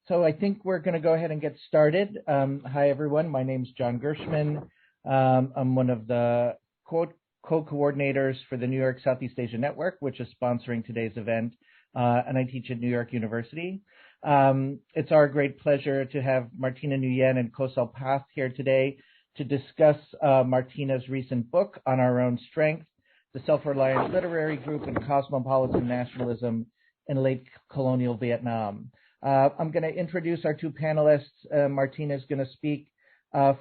So I think we're going to go ahead and get started. Hi, everyone. My name's John Gershman. I'm one of the co-coordinators for the New York Southeast Asia Network, which is sponsoring today's event, and I teach at New York University. It's our great pleasure to have Martina Nguyen and Kosal here today to discuss Martina's recent book, On Our Own Strength, the Self-Reliant Literary Group and Cosmopolitan Nationalism in Late Colonial Vietnam. I'm going to introduce our two panelists. Martina is going to speak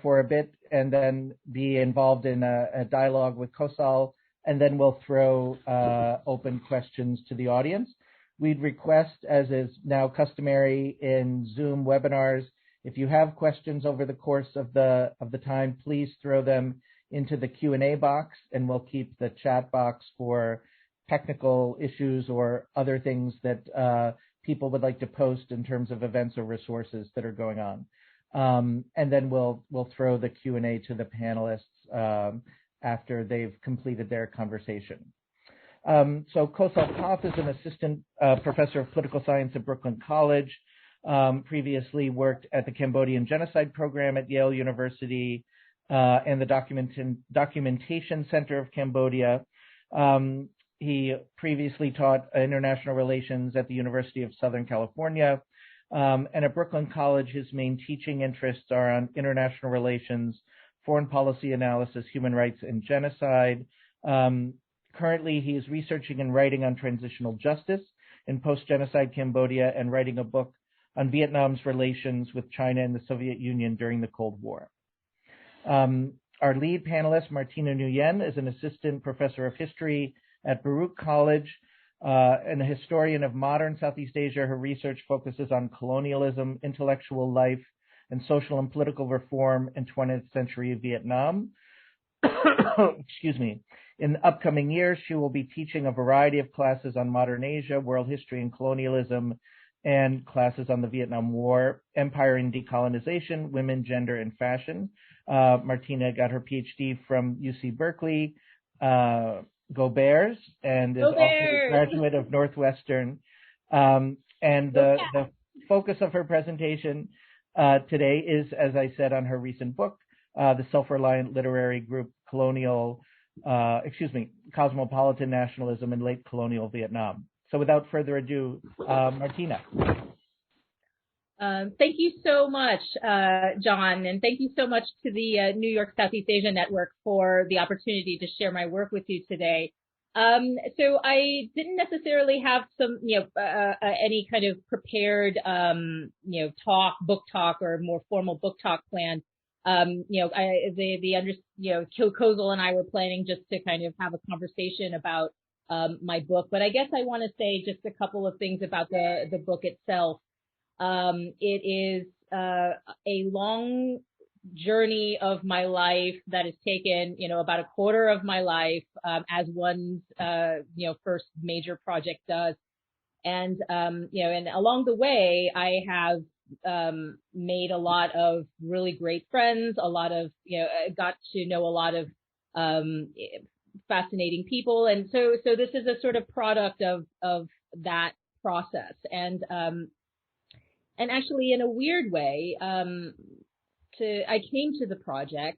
for a bit and then be involved in a dialogue with Kosal, and then we'll throw open questions to the audience. We'd request, as is now customary in Zoom webinars, if you have questions over the course of the time, please throw them into the Q&A box, and we'll keep the chat box for technical issues or other things that people would like to post in terms of events or resources that are going on. And then we'll throw the Q&A to the panelists after they've completed their conversation. So Kosal Pop is an assistant professor of political science at Brooklyn College, previously worked at the Cambodian Genocide Program at Yale University and the Documentation Center of Cambodia. He previously taught international relations at the University of Southern California. And at Brooklyn College, his main teaching interests are on international relations, foreign policy analysis, human rights, and genocide. Currently, he is researching and writing on transitional justice in post-genocide Cambodia and writing a book on Vietnam's relations with China and the Soviet Union during the Cold War. Our lead panelist, Martina Nguyen, is an assistant professor of history at Baruch College and a historian of modern Southeast Asia. Her research focuses on colonialism, intellectual life, and social and political reform in 20th century Vietnam. Excuse me. In the upcoming years, she will be teaching a variety of classes on modern Asia, world history and colonialism, and classes on the Vietnam War, empire and decolonization, women, gender, and fashion. Martina got her PhD from UC Berkeley. Go Bears, and is also a graduate of Northwestern. And the focus of her presentation today is, as I said, on her recent book, the Self-Reliant Literary Group, Cosmopolitan Nationalism in Late Colonial Vietnam. So without further ado, Martina. Thank you so much, John, and thank you so much to the New York Southeast Asia Network for the opportunity to share my work with you today. So I didn't necessarily have some, any kind of prepared, book talk or more formal book talk planned. Kosal and I were planning just to kind of have a conversation about my book, but I guess I want to say just a couple of things about the book itself. It is a long journey of my life that has taken, about a quarter of my life, as one's, first major project does. And, and along the way, I have made a lot of really great friends, got to know a lot of fascinating people. And so this is a sort of product of that process. And actually, in a weird way, I came to the project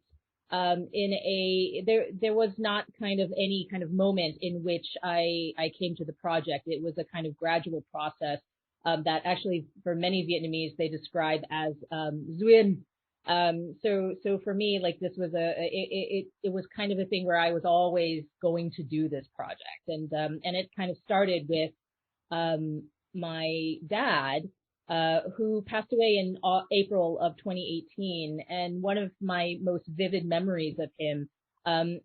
there was not kind of any kind of moment in which I came to the project. It was a kind of gradual process that actually, for many Vietnamese, they describe as Nguyen. So for me, like, this was it was kind of a thing where I was always going to do this project, and it kind of started with my dad, who passed away in April of 2018. And one of my most vivid memories of him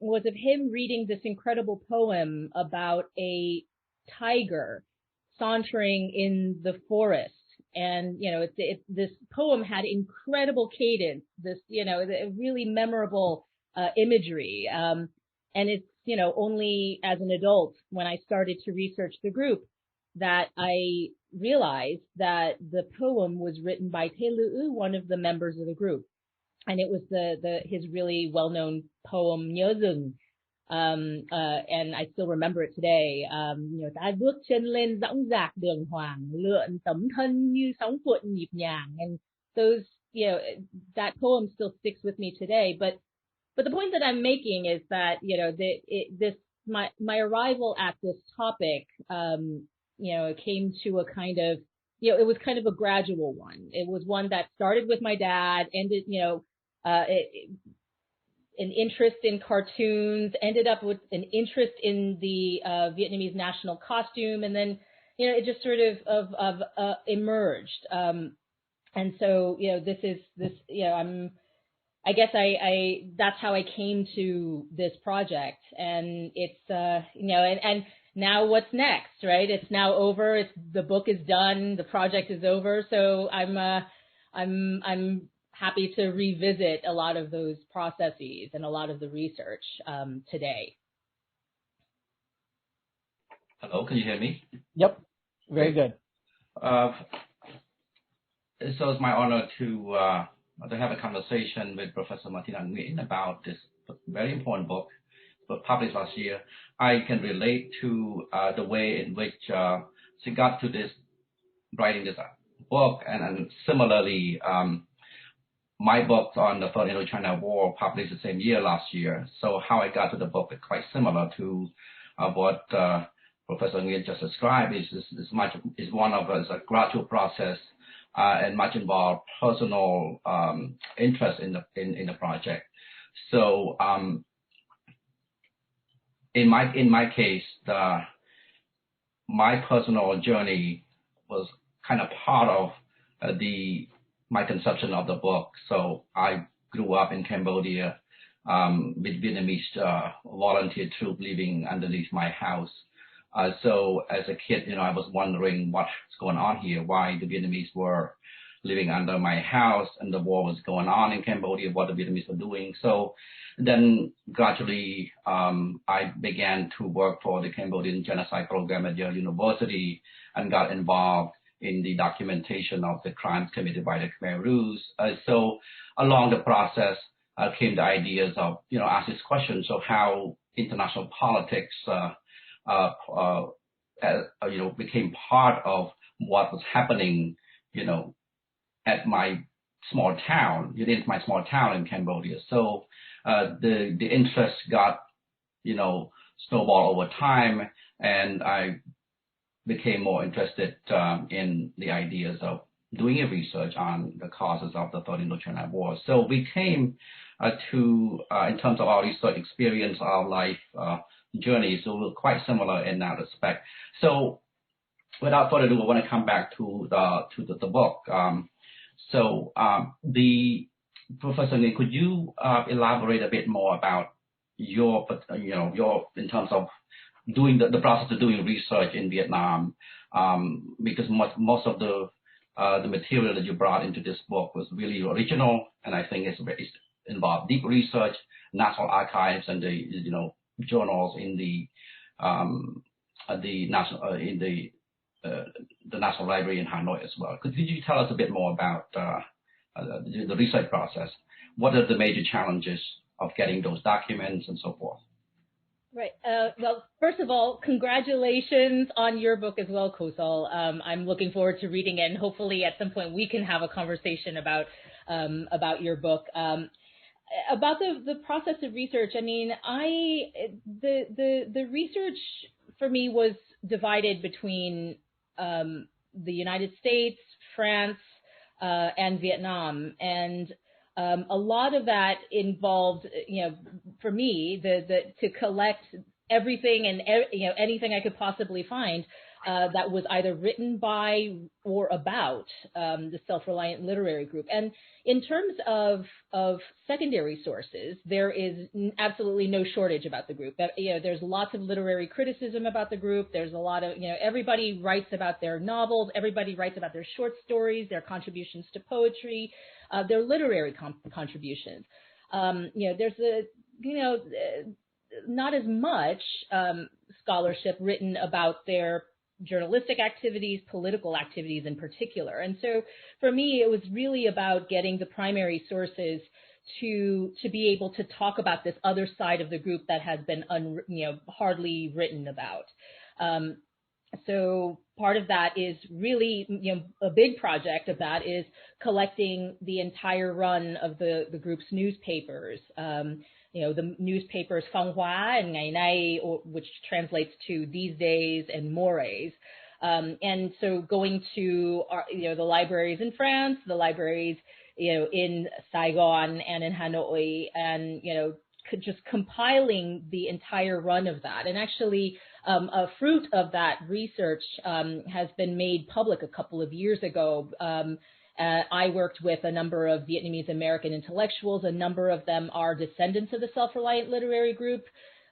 was of him reading this incredible poem about a tiger sauntering in the forest. And, this poem had incredible cadence, this, really memorable imagery. And it's, only as an adult, when I started to research the group, that I realized that the poem was written by Te Lu'u, one of the members of the group. And it was his really well-known poem, Nhớ Rừng. And I still remember it today. Ta bước chân lên dõng dạc đường hoàng, lượn tấm thân như sóng cuộn nhịp nhàng. And those, that poem still sticks with me today. But the point that I'm making is that, my arrival at this topic, came to a kind of, it was kind of a gradual one. It was one that started with my dad, ended, an interest in cartoons, ended up with an interest in the Vietnamese national costume, and then, it just sort of emerged. And so, I guess that's how I came to this project. And it's, and now what's next, right? It's now over. The book is done. The project is over. So I'm happy to revisit a lot of those processes and a lot of the research today. Hello, can you hear me? Yep, very good. So it's my honor to have a conversation with Professor Martina Nguyen about this very important book, but published last year. I can relate to the way in which she got to this, writing this book, and similarly, my book on the Third Indochina War published the same year last year. So how I got to the book is quite similar to what Professor Nguyen just described. Is one of us a gradual process and much involved personal interest in the project. So in my case, my personal journey was kind of part of my conception of the book. So I grew up in Cambodia with Vietnamese volunteer troop living underneath my house. So as a kid, I was wondering what's going on here, why the Vietnamese were living under my house and the war was going on in Cambodia, what the Vietnamese were doing. So then gradually I began to work for the Cambodian genocide program at Yale University and got involved in the documentation of the crimes committed by the Khmer Rouge. So along the process came the ideas of, ask this question, so how international politics, became part of what was happening, at my small town, my small town in Cambodia. So the interest got, snowballed over time, and I became more interested in the ideas of doing a research on the causes of the Third Indochina War. So we came in terms of our research experience, our life journey, so we're quite similar in that respect. So without further ado, I want to come back to the book. The Professor Nguyen, could you elaborate a bit more about your in terms of doing the process of doing research in Vietnam, because most of the material that you brought into this book was really original, and I think it's involved deep research, national archives, and the journals in the National Library in Hanoi as well. Could you tell us a bit more about the research process? What are the major challenges of getting those documents and so forth? Right. Well, first of all, congratulations on your book as well, Kosal. I'm looking forward to reading it, and hopefully at some point we can have a conversation about your book. About the process of research, I mean, the research for me was divided between the United States, France, and Vietnam, and a lot of that involved, for me, to collect everything and anything I could possibly find that was either written by or about the Self-Reliant literary group. And in terms of secondary sources, there is absolutely no shortage about the group. There's lots of literary criticism about the group. There's a lot of, everybody writes about their novels. Everybody writes about their short stories, their contributions to poetry, their literary contributions. There's not as much scholarship written about their journalistic activities, political activities in particular. And so for me, it was really about getting the primary sources to be able to talk about this other side of the group that has been hardly written about. So part of that is really, a big project of that is collecting the entire run of the group's newspapers. The newspapers Fanghua and Ngày Nay, which translates to these days and mores. And so going to the libraries in France, the libraries in Saigon and in Hanoi, and just compiling the entire run of that. And actually, a fruit of that research has been made public a couple of years ago. I worked with a number of Vietnamese American intellectuals. A number of them are descendants of the Self-Reliant literary group.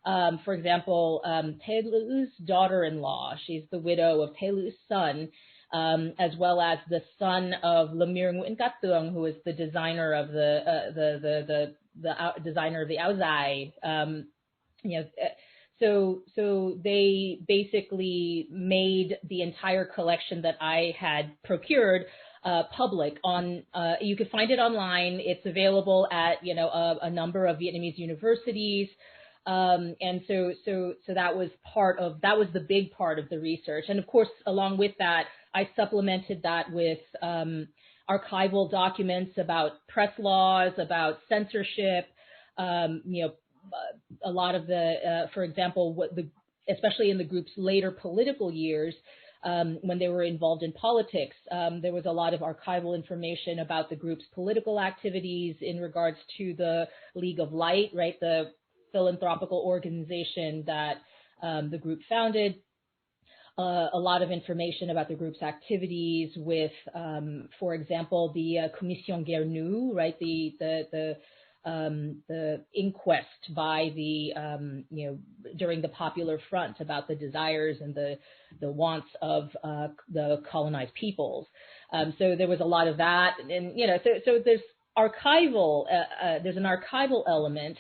For example, Thay Lu's daughter-in-law, she's the widow of Thay Lu's son, as well as the son of Nguyen and Kosal, who is the designer of the designer of the Áo Dài. So they basically made the entire collection that I had procured public on. You can find it online. It's available at a number of Vietnamese universities. And so that was the big part of the research. And of course, along with that, I supplemented that with archival documents about press laws, about censorship, a lot of the, for example, especially in the group's later political years, when they were involved in politics, there was a lot of archival information about the group's political activities in regards to the League of Light, right, the philanthropical organization that the group founded. A lot of information about the group's activities with, for example, the Commission Guerre Nue, right, the inquest by the, during the Popular Front about the desires and the wants of the colonized peoples. So there was a lot of that, and so there's archival, there's an archival element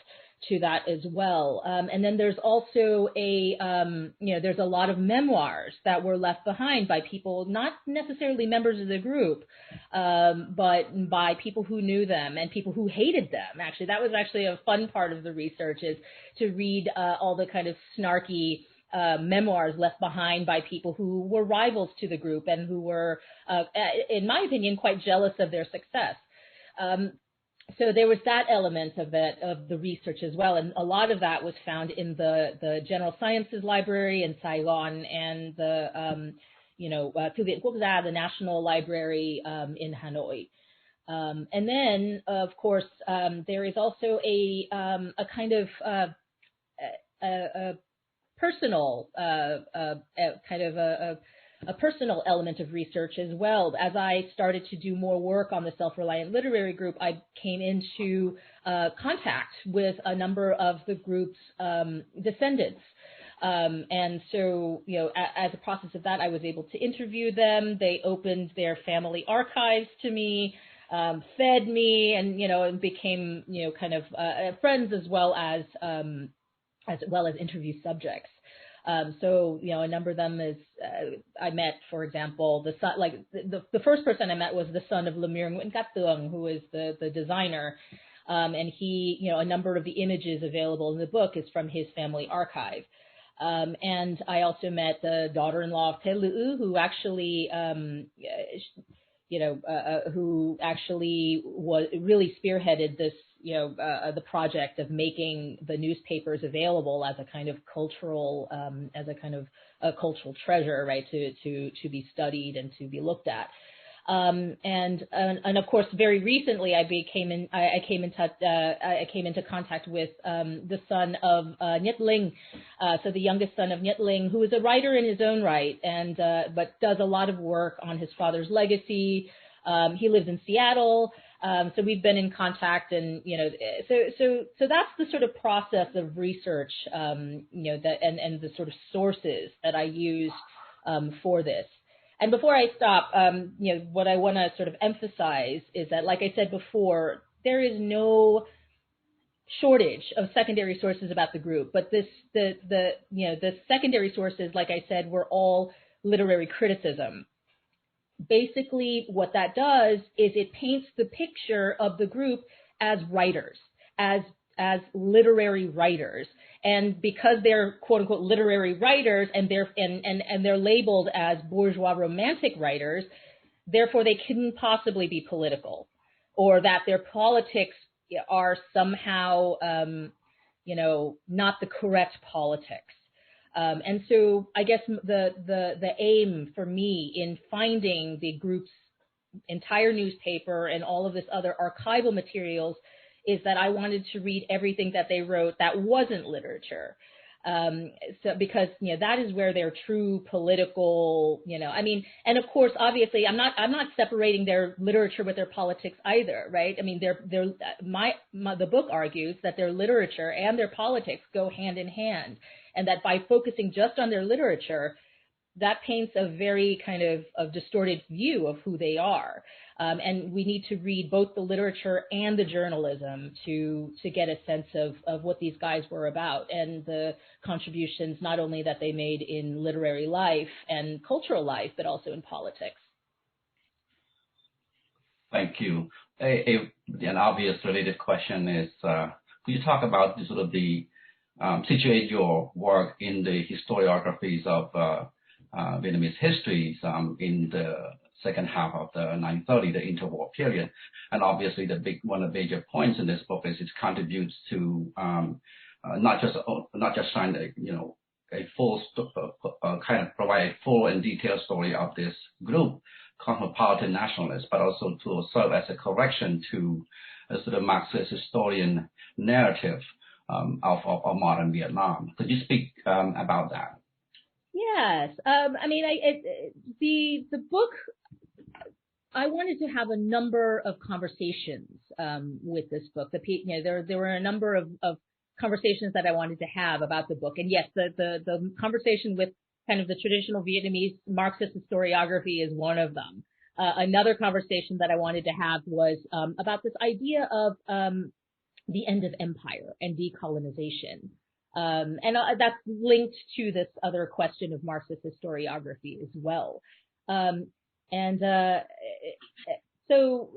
to that as well. And then there's also there's a lot of memoirs that were left behind by people, not necessarily members of the group, but by people who knew them and people who hated them. Actually, that was actually a fun part of the research, is to read all the kind of snarky memoirs left behind by people who were rivals to the group and who were, in my opinion, quite jealous of their success. So there was that element of the research as well, and a lot of that was found in the General Sciences Library in Saigon and the Thư viện Quốc gia, the National Library in Hanoi. And then, of course, there is also a kind of a personal a personal element of research as well. As I started to do more work on the Self-Reliant Literary Group, I came into contact with a number of the group's descendants. And so, as a process of that, I was able to interview them. They opened their family archives to me, fed me, and became, kind of friends as well as interview subjects. So, a number of them is, I met, for example, the son, like the first person I met was the son of Nguyen and Kosal, who is the designer. And he, a number of the images available in the book is from his family archive. And I also met the daughter-in-law of Thay Lu, who actually, who actually really spearheaded this, the project of making the newspapers available as a kind of cultural, cultural treasure, right, to be studied and to be looked at. And of course, very recently, I came into contact with the son of Nhiet Linh, so the youngest son of Nhiet Linh, who is a writer in his own right, and but does a lot of work on his father's legacy. He lives in Seattle, so we've been in contact, and so that's the sort of process of research, that and the sort of sources that I used for this. And before I stop, what I want to sort of emphasize is that, like I said before, there is no shortage of secondary sources about the group. But the secondary sources, like I said, were all literary criticism. Basically, what that does is it paints the picture of the group as writers, as literary writers. And because they're quote unquote literary writers and they're labeled as bourgeois romantic writers, therefore they couldn't possibly be political, or that their politics are somehow, not the correct politics. And so I guess the aim for me in finding the group's entire newspaper and all of this other archival materials is that I wanted to read everything that they wrote that wasn't literature. So because, that is where their true political, and of course, obviously, I'm not separating their literature with their politics either, right? I mean, the book argues that their literature and their politics go hand in hand, and that by focusing just on their literature, that paints a very kind of distorted view of who they are. And we need to read both the literature and the journalism to get a sense of what these guys were about and the contributions not only that they made in literary life and cultural life, but also in politics. Thank you. An obvious related question is, could you talk about situate your work in the historiographies of Vietnamese histories in the second half of the 1930s, the interwar period, and obviously one of the major points in this book is it contributes to not just trying to a full kind of provide a full and detailed story of this group, Cosmopolitan nationalists, but also to serve as a correction to a sort of Marxist historian narrative of modern Vietnam. Could you speak about that? Yes, the book. I wanted to have a number of conversations with this book. There were a number of conversations that I wanted to have about the book, and yes, the conversation with kind of the traditional Vietnamese Marxist historiography is one of them. Another conversation that I wanted to have was about this idea of the end of empire and decolonization. And that's linked to this other question of Marxist historiography as well. So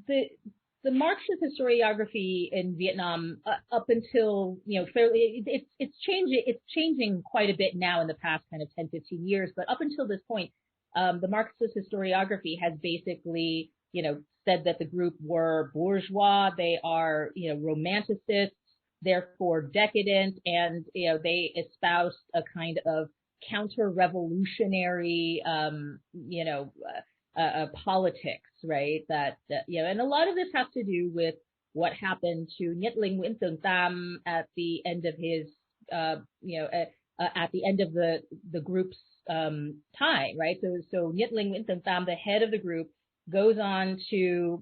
the Marxist historiography in Vietnam up until, it's changing quite a bit now in the past kind of 10, 15 years. But up until this point, the Marxist historiography has basically, said that the group were bourgeois, they are, romanticists, therefore decadent, and they espoused a kind of counter-revolutionary politics, right? That and a lot of this has to do with what happened to Nguyen and Kosal at the end of his at the end of the group's time, right? So Nguyen and Kosal, the head of the group, goes on to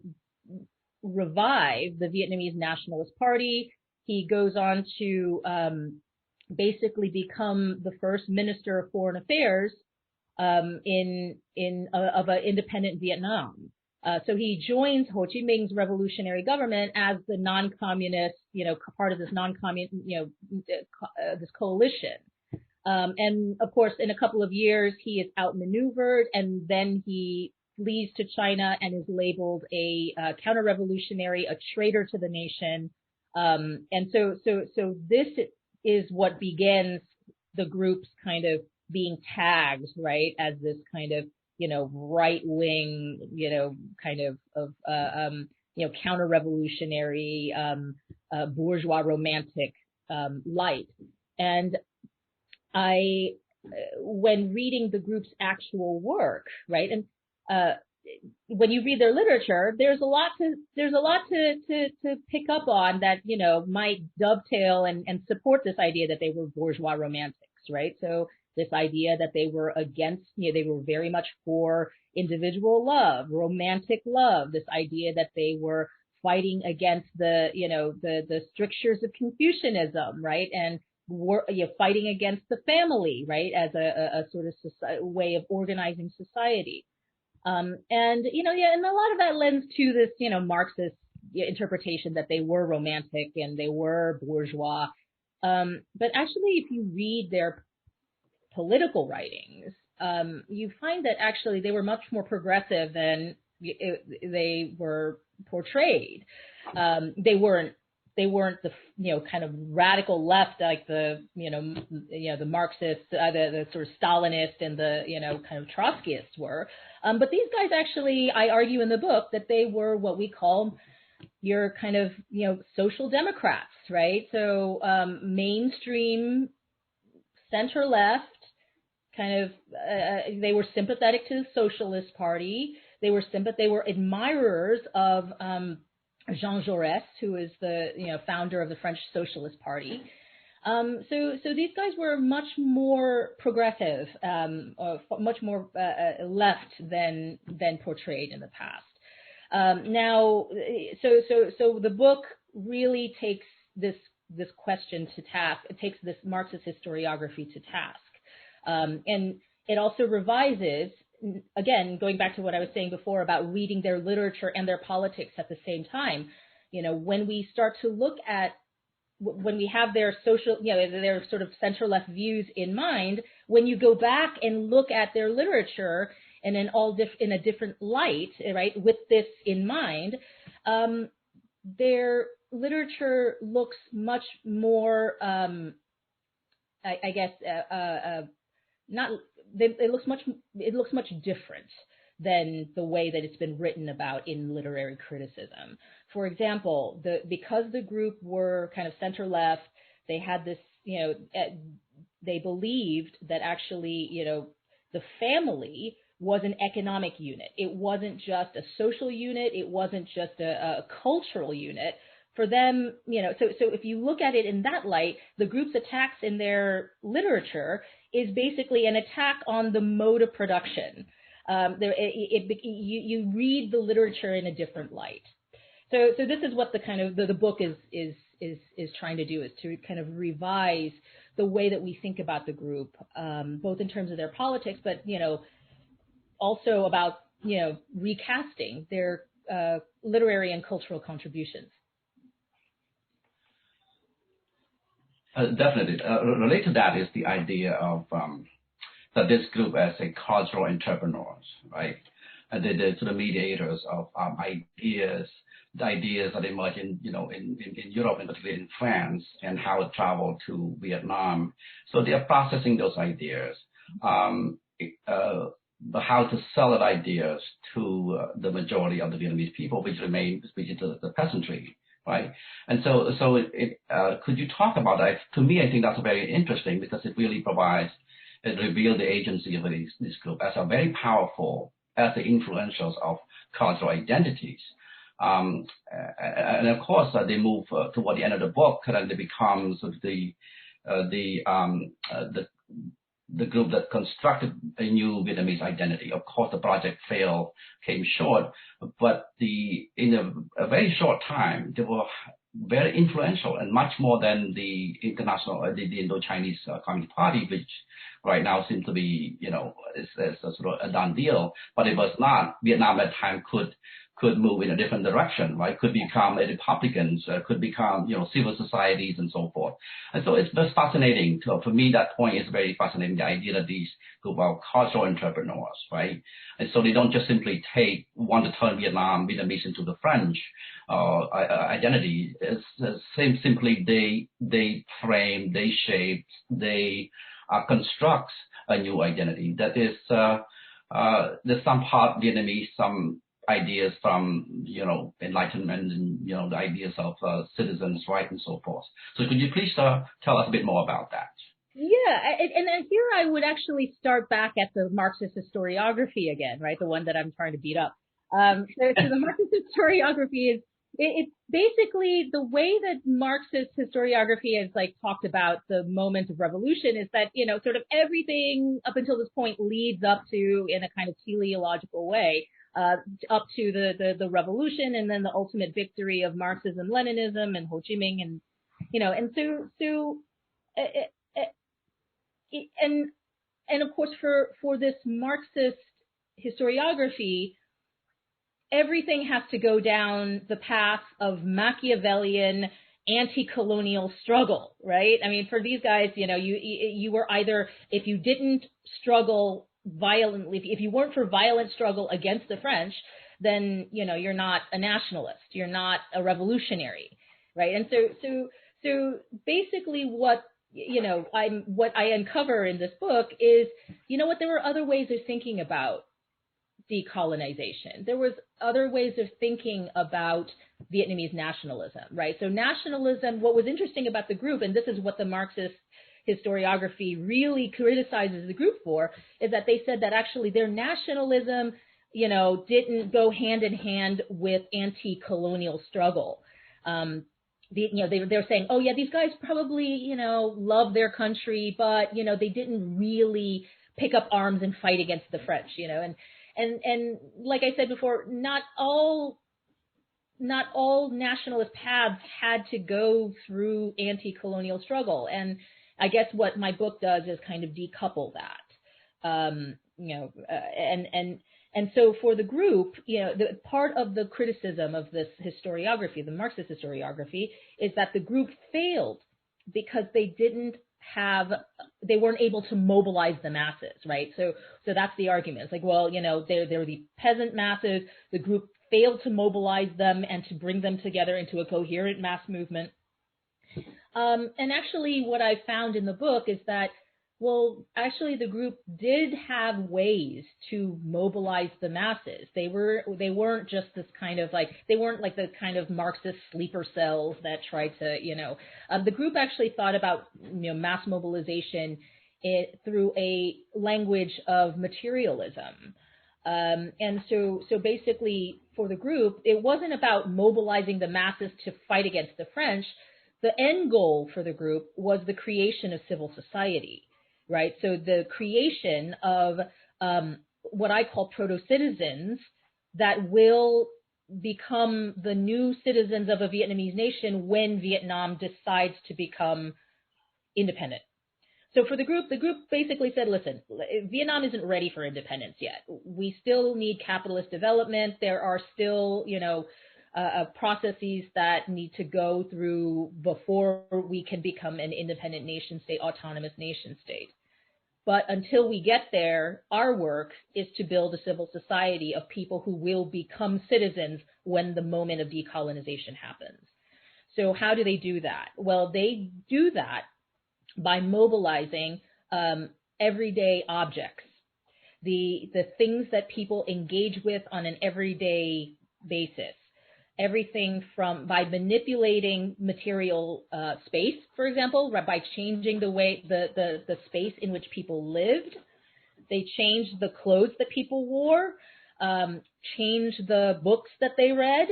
revive the Vietnamese Nationalist Party. He goes on to basically become the first Minister of Foreign Affairs of an independent Vietnam. So he joins Ho Chi Minh's revolutionary government as the non-communist, part of this non-communist, this coalition. And of course, in a couple of years, he is outmaneuvered, and then he flees to China and is labeled a counter-revolutionary, a traitor to the nation. And so this is what begins the group's kind of being tagged, right, as this kind of, right-wing, counter-revolutionary, bourgeois romantic light. And when reading the group's actual work, right, and when you read their literature, there's a lot to pick up on that, might dovetail and support this idea that they were bourgeois romantics, right? So this idea that they were against, they were very much for individual love, romantic love, this idea that they were fighting against the strictures of Confucianism, right? And fighting against the family, right, as a sort of way of organizing society. And a lot of that lends to this, Marxist interpretation that they were romantic and they were bourgeois. But actually, if you read their political writings, you find that actually they were much more progressive than they were portrayed. They weren't the kind of radical left like the the Marxists, the sort of Stalinist and the kind of Trotskyists were. But these guys actually, I argue in the book that they were what we call your kind of social democrats, right? So mainstream center left, kind of they were sympathetic to the Socialist Party. They were admirers of Jean Jaurès, who is the founder of the French Socialist Party. So these guys were much more progressive, much more left than portrayed in the past. Now, so the book really takes this question to task. It takes this Marxist historiography to task, and it also revises. Again, going back to what I was saying before about reading their literature and their politics at the same time, when we start to look at, when we have their social, their sort of center-left views in mind, when you go back and look at their literature and in a different light, right, with this in mind, their literature looks much more, I guess, not. It looks much different than the way that it's been written about in literary criticism. For example, because the group were kind of center left, they had this, they believed that actually, the family was an economic unit. It wasn't just a social unit. It wasn't just a cultural unit. For them, so if you look at it in that light, the group's attacks in their literature is basically an attack on the mode of production. You read the literature in a different light. So this is what the kind of the book is trying to do, is to kind of revise the way that we think about the group, both in terms of their politics, but also about recasting their literary and cultural contributions. Definitely. Related to that is the idea of that this group as a cultural entrepreneurs, right? And they're sort of mediators of ideas, the ideas that emerge in Europe, and particularly in France, and how it traveled to Vietnam. So they are processing those ideas, but how to sell that ideas to the majority of the Vietnamese people, which is the peasantry. Right, and so could you talk about that? To me, I think that's very interesting because it really reveals the agency of this group as a very powerful, as the influentials of cultural identities. And of course, they move toward the end of the book, and they become sort of the group that constructed a new Vietnamese identity. Of course, the project came short, but in a very short time, they were very influential and much more than the Indo-Chinese Communist Party, which right now seems to be, is a sort of a done deal. But it was not. Vietnam at the time could move in a different direction, right? Could become a republicans, could become, civil societies and so forth. And so it's just fascinating. So for me, that point is very fascinating, the idea that these group of cultural entrepreneurs, right? And so they don't just simply want to turn Vietnamese into the French identity. It's simply they frame, they shape, they construct a new identity that is, there's some part Vietnamese, some ideas from Enlightenment and the ideas of citizens' right and so forth. So could you please tell us a bit more about that? Yeah, and here I would actually start back at the Marxist historiography again, right? The one that I'm trying to beat up. So the Marxist historiography is it's basically the way that Marxist historiography has talked about the moment of revolution is that sort of everything up until this point leads up to, in a kind of teleological way, up to the revolution, and then the ultimate victory of Marxism, Leninism, and Ho Chi Minh, and and of course for this Marxist historiography, everything has to go down the path of Machiavellian anti-colonial struggle, right? I mean, for these guys, you were either, if you didn't struggle violently, if you weren't for violent struggle against the French, then, you know, you're not a nationalist, you're not a revolutionary, right? And so basically what, you know, what I uncover in this book is, you know what, there were other ways of thinking about decolonization. There was other ways of thinking about Vietnamese nationalism, right? So nationalism, what was interesting about the group, and this is what the Marxist historiography really criticizes the group for, is that they said that actually their nationalism, you know, didn't go hand in hand with anti-colonial struggle. You know, they're saying, oh yeah, these guys probably, you know, love their country, but, you know, they didn't really pick up arms and fight against the French, you know, and like I said before, not all nationalist paths had to go through anti-colonial struggle. And I guess what my book does is kind of decouple that, you know, and so for the group, you know, the part of the criticism of this historiography, the Marxist historiography, is that the group failed because they weren't able to mobilize the masses, right? So that's the argument. It's like, well, you know, they're the peasant masses. The group failed to mobilize them and to bring them together into a coherent mass movement. And actually, what I found in the book is that, well, actually, the group did have ways to mobilize the masses. They weren't just this kind of like, they weren't like the kind of Marxist sleeper cells that tried to, you know, the group actually thought about, you know, mass mobilization through a language of materialism. And so basically for the group, it wasn't about mobilizing the masses to fight against the French. The end goal for the group was the creation of civil society. Right, so the creation of what I call proto-citizens that will become the new citizens of a Vietnamese nation when Vietnam decides to become independent. So for the group basically said, listen, Vietnam isn't ready for independence yet. We still need capitalist development. There are still, you know, processes that need to go through before we can become an independent nation state, autonomous nation state. But until we get there, our work is to build a civil society of people who will become citizens when the moment of decolonization happens. So how do they do that? Well, they do that by mobilizing everyday objects, the things that people engage with on an everyday basis. Everything from by manipulating material space, for example, by changing the way the space in which people lived. They changed the clothes that people wore, changed the books that they read,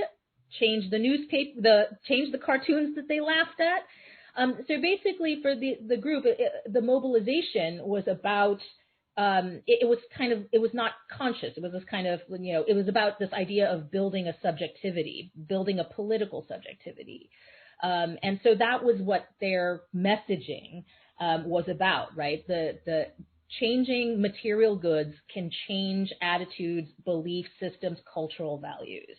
changed the newspaper, changed the cartoons that they laughed at. So basically, for the group, the mobilization was about. It was not conscious. It was this kind of, you know, it was about this idea of building a subjectivity, building a political subjectivity. And so that was what their messaging was about, right? The changing material goods can change attitudes, belief systems, cultural values.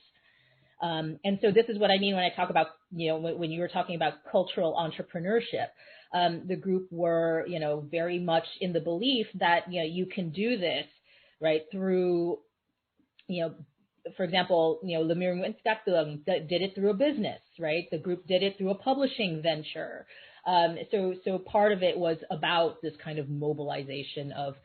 And so this is what I mean when I talk about, you know, when you were talking about cultural entrepreneurship. The group were, you know, very much in the belief that, you know, you can do this, right, through, you know, for example, you know, Lemire Nguyen did it through a business, right? The group did it through a publishing venture. So part of it was about this kind of mobilization of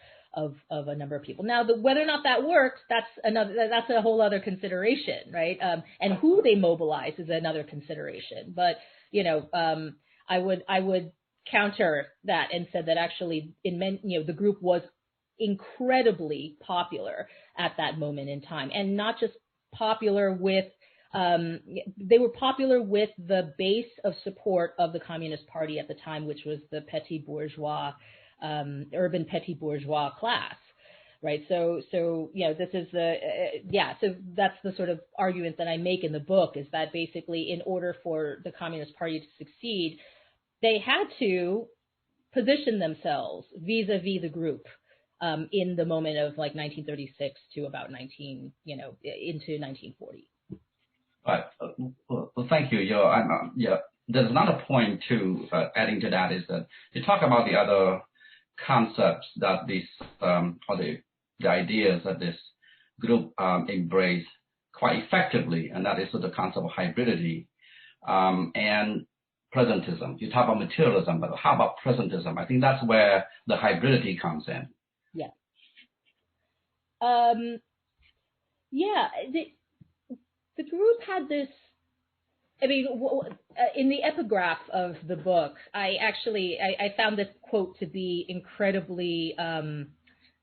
a number of people. Now, whether or not that works, that's a whole other consideration, right? And who they mobilize is another consideration. But, you know, I would counter that and said that actually, the group was incredibly popular at that moment in time, and not just popular with. They were popular with the base of support of the Communist Party at the time, which was the petty bourgeois, urban petty bourgeois class, right? So you know, this is so that's the sort of argument that I make in the book, is that basically, in order for the Communist Party to succeed, they had to position themselves vis-a-vis the group in the moment of like 1936 to about into 1940. Right. Well, thank you. There's another point too, adding to that, is that you talk about the other concepts that this, or the ideas that this group embraced quite effectively, and that is the concept of hybridity and presentism. You talk about materialism, but how about presentism? I think that's where the hybridity comes in. Yeah. Yeah, the group had this, I mean, in the epigraph of the book, I found this quote to be incredibly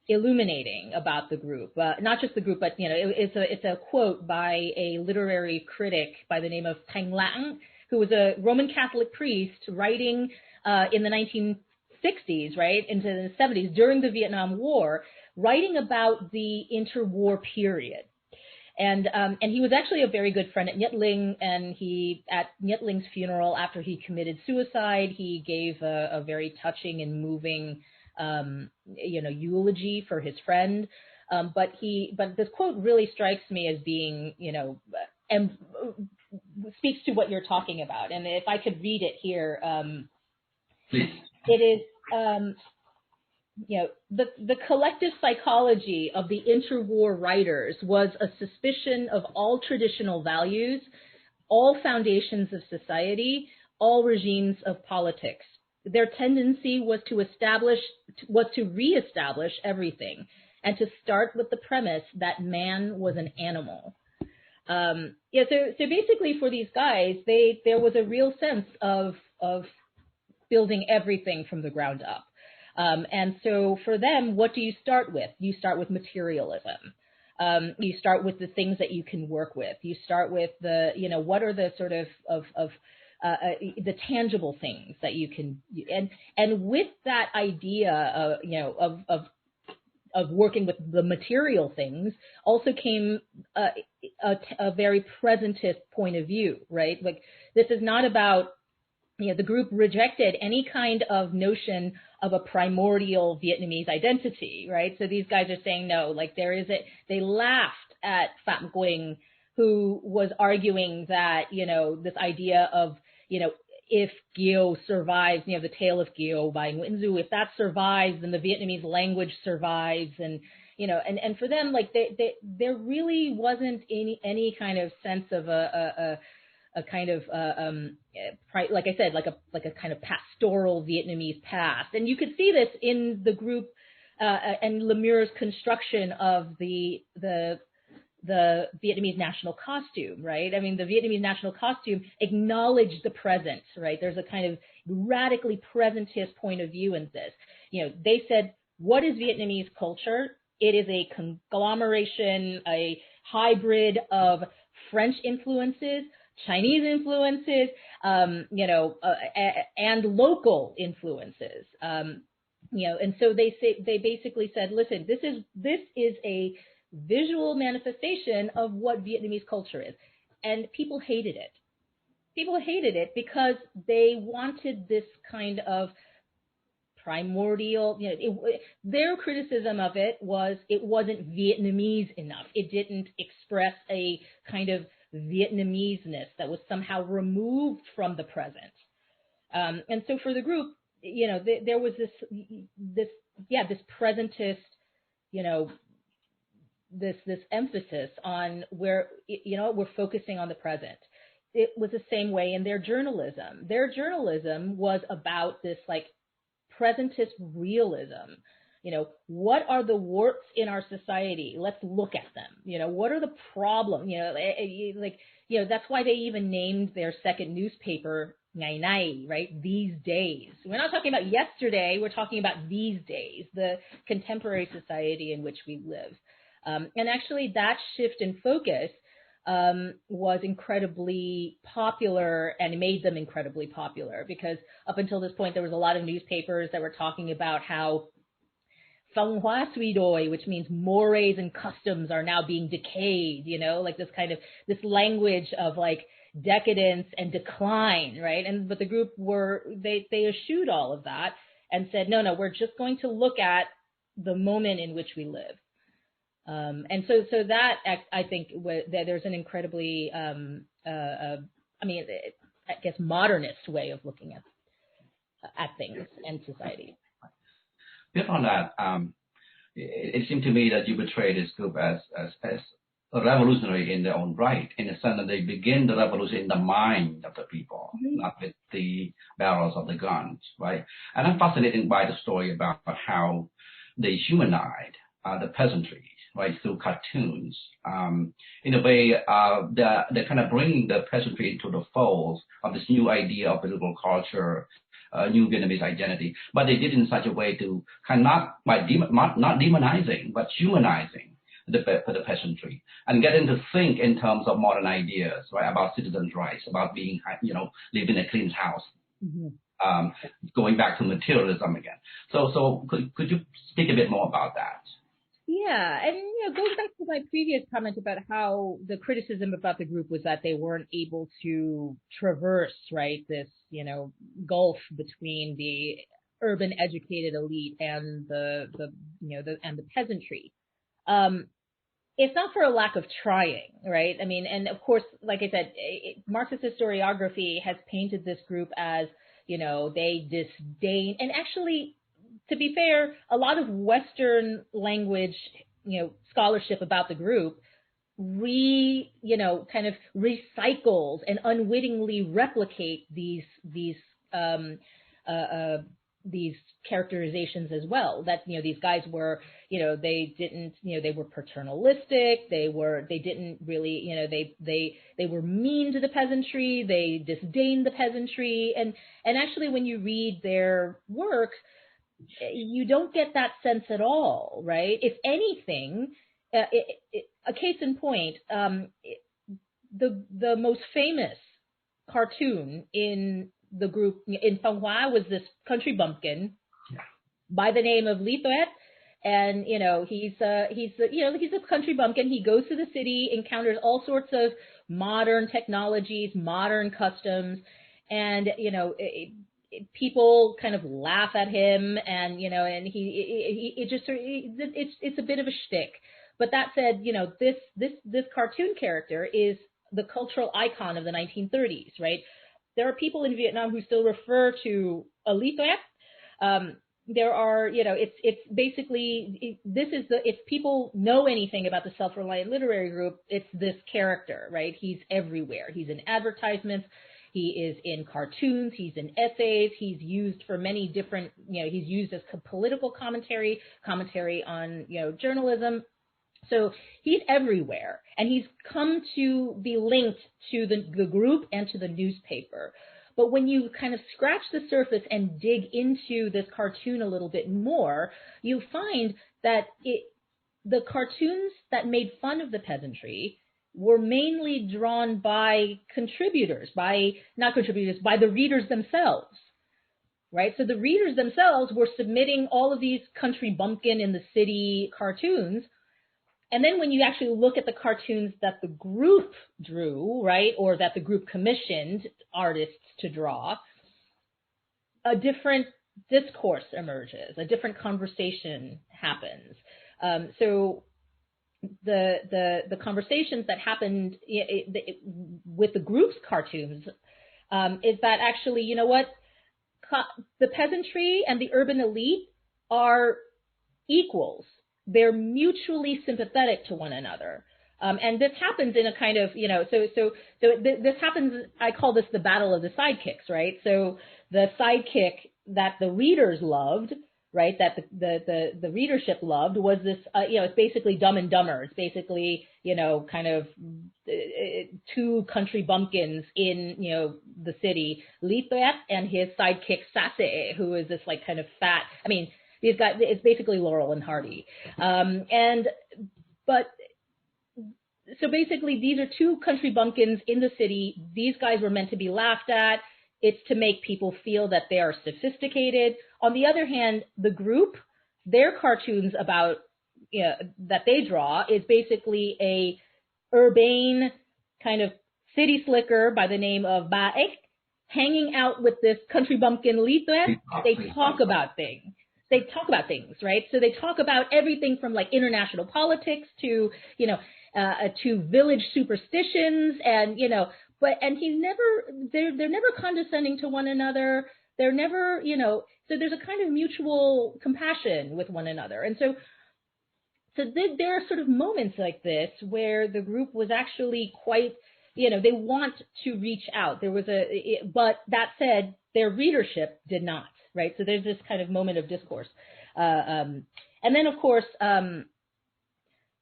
illuminating about the group. Not just the group, but it's a quote by a literary critic by the name of Thanh Lãng, who was a Roman Catholic priest writing in the 1960s, right, into the 70s during the Vietnam War, writing about the interwar period. And he was actually a very good friend at Nhiet Linh, and at Nhiet Linh's funeral, after he committed suicide, he gave a very touching and moving, eulogy for his friend. But this quote really strikes me as being, and speaks to what you're talking about. And if I could read it here, please. It is. The collective psychology of the interwar writers was a suspicion of all traditional values, all foundations of society, all regimes of politics. Their tendency was to reestablish everything, and to start with the premise that man was an animal. So basically for these guys, there was a real sense of building everything from the ground up. And so for them, what do you start with? You start with materialism. You start with the things that you can work with. You start with what are the sort of the tangible things that you can, and with that idea of working with the material things also came a very presentist point of view, right? Like, this is not about, the group rejected any kind of notion of a primordial Vietnamese identity, right? So these guys are saying no, like they laughed at Phạm Quỳnh, who was arguing that, this idea of, if Gyo survives, the tale of Gyo by Nguyen Du, if that survives, then the Vietnamese language survives. And, and for them, like there really wasn't any kind of sense of a kind of, like I said, like a kind of pastoral Vietnamese past. And you could see this in the group and Lemure's construction of the Vietnamese national costume, right? I mean, the Vietnamese national costume acknowledged the present, right? There's a kind of radically presentist point of view in this. They said, what is Vietnamese culture? It is a conglomeration, a hybrid of French influences, Chinese influences, and local influences. And so they basically said, listen, this is a visual manifestation of what Vietnamese culture is. And people hated it. People hated it because they wanted this kind of primordial, their criticism of it was it wasn't Vietnamese enough. It didn't express a kind of Vietnameseness that was somehow removed from the present. And so for the group, there was this presentist, this emphasis on where, we're focusing on the present. It was the same way in their journalism. Their journalism was about this like presentist realism. What are the warts in our society? Let's look at them. What are the problems? That's why they even named their second newspaper Ngày Nay, right? These days. We're not talking about yesterday. We're talking about these days, the contemporary society in which we live. And actually that shift in focus was incredibly popular, and it made them incredibly popular, because up until this point, there was a lot of newspapers that were talking about how Phong Hoa Suy Doi, which means mores and customs are now being decayed, like this language of like decadence and decline, right? But the group they eschewed all of that and said, no, we're just going to look at the moment in which we live. And so that, I think, that there's an incredibly, I guess, modernist way of looking at things and society. Beyond that, it seemed to me that you portray this group as revolutionary in their own right, in the sense that they begin the revolution in the mind of the people, not with the barrels of the guns, right? And I'm fascinated by the story about how they humanized the peasantry, right, through cartoons. In a way, they're kind of bringing the peasantry into the fold of this new idea of political culture, new Vietnamese identity, but they did it in such a way to kind of not demonizing, but humanizing the peasantry, and getting to think in terms of modern ideas, right, about citizens' rights, about being, living in a clean house, going back to materialism again. So could you speak a bit more about that? Yeah, and going back to my previous comment about how the criticism about the group was that they weren't able to traverse, right, this gulf between the urban educated elite and the peasantry. It's not for a lack of trying, right? I mean, and of course, like I said, Marxist historiography has painted this group as, they disdain, and actually, to be fair, a lot of Western language, scholarship about the group kind of recycles and unwittingly replicate these characterizations as well. That these guys were, they were paternalistic. They didn't really, they were mean to the peasantry. They disdained the peasantry, and actually, when you read their work, you don't get that sense at all, right? If anything, a case in point, the most famous cartoon in the group in Phong Hoa was this country bumpkin by the name of Li Tuet. And he's a country bumpkin. He goes to the city, encounters all sorts of modern technologies, modern customs, and people kind of laugh at him, and and it's a bit of a shtick. But that said, this cartoon character is the cultural icon of the 1930s, right? There are people in Vietnam who still refer to a Li Tuet. There are, it's basically, if people know anything about the Self-Reliant Literary Group, it's this character, right? He's everywhere. He's in advertisements. He is in cartoons. He's in essays. He's used for many different, he's used as political commentary on, journalism. So he's everywhere, and he's come to be linked to the group and to the newspaper. But when you kind of scratch the surface and dig into this cartoon a little bit more, you find that the cartoons that made fun of the peasantry were mainly drawn by by the readers themselves, right? So the readers themselves were submitting all of these country bumpkin in the city cartoons. And then when you actually look at the cartoons that the group drew, right, or that the group commissioned artists to draw, a different discourse emerges, a different conversation happens. So the conversations that happened with the group's cartoons is that actually, the peasantry and the urban elite are equals. They're mutually sympathetic to one another. And this happens in a kind of, this happens, I call this the battle of the sidekicks, right? So the sidekick that the readers loved, right, that the readership loved was this, it's basically Dumb and Dumber. It's basically, kind of two country bumpkins in, the city, Li Tuet and his sidekick Sasse, who is this like kind of fat, these guys, it's basically Laurel and Hardy. So basically these are two country bumpkins in the city. These guys were meant to be laughed at. It's to make people feel that they are sophisticated. On the other hand, the group, their cartoons about, that they draw is basically a urbane kind of city slicker by the name of Baruch hanging out with this country bumpkin Li Tuet. They talk about things. Right? So they talk about everything from like international politics to, to village superstitions, and, and they're never condescending to one another. They're never, so there's a kind of mutual compassion with one another. And so So there are sort of moments like this where the group was actually quite, they want to reach out. There was but that said, their readership did not, right? So there's this kind of moment of discourse. And then, of course, there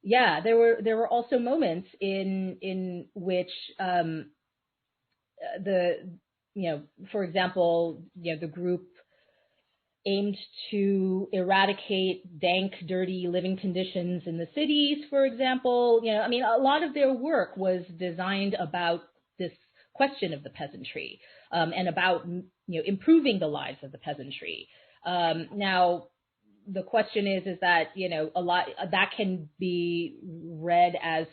were also moments in which for example, the group aimed to eradicate dank, dirty living conditions in the cities, for example. A lot of their work was designed about this question of the peasantry and about, improving the lives of the peasantry. Now, the question is that, a lot that can be read as,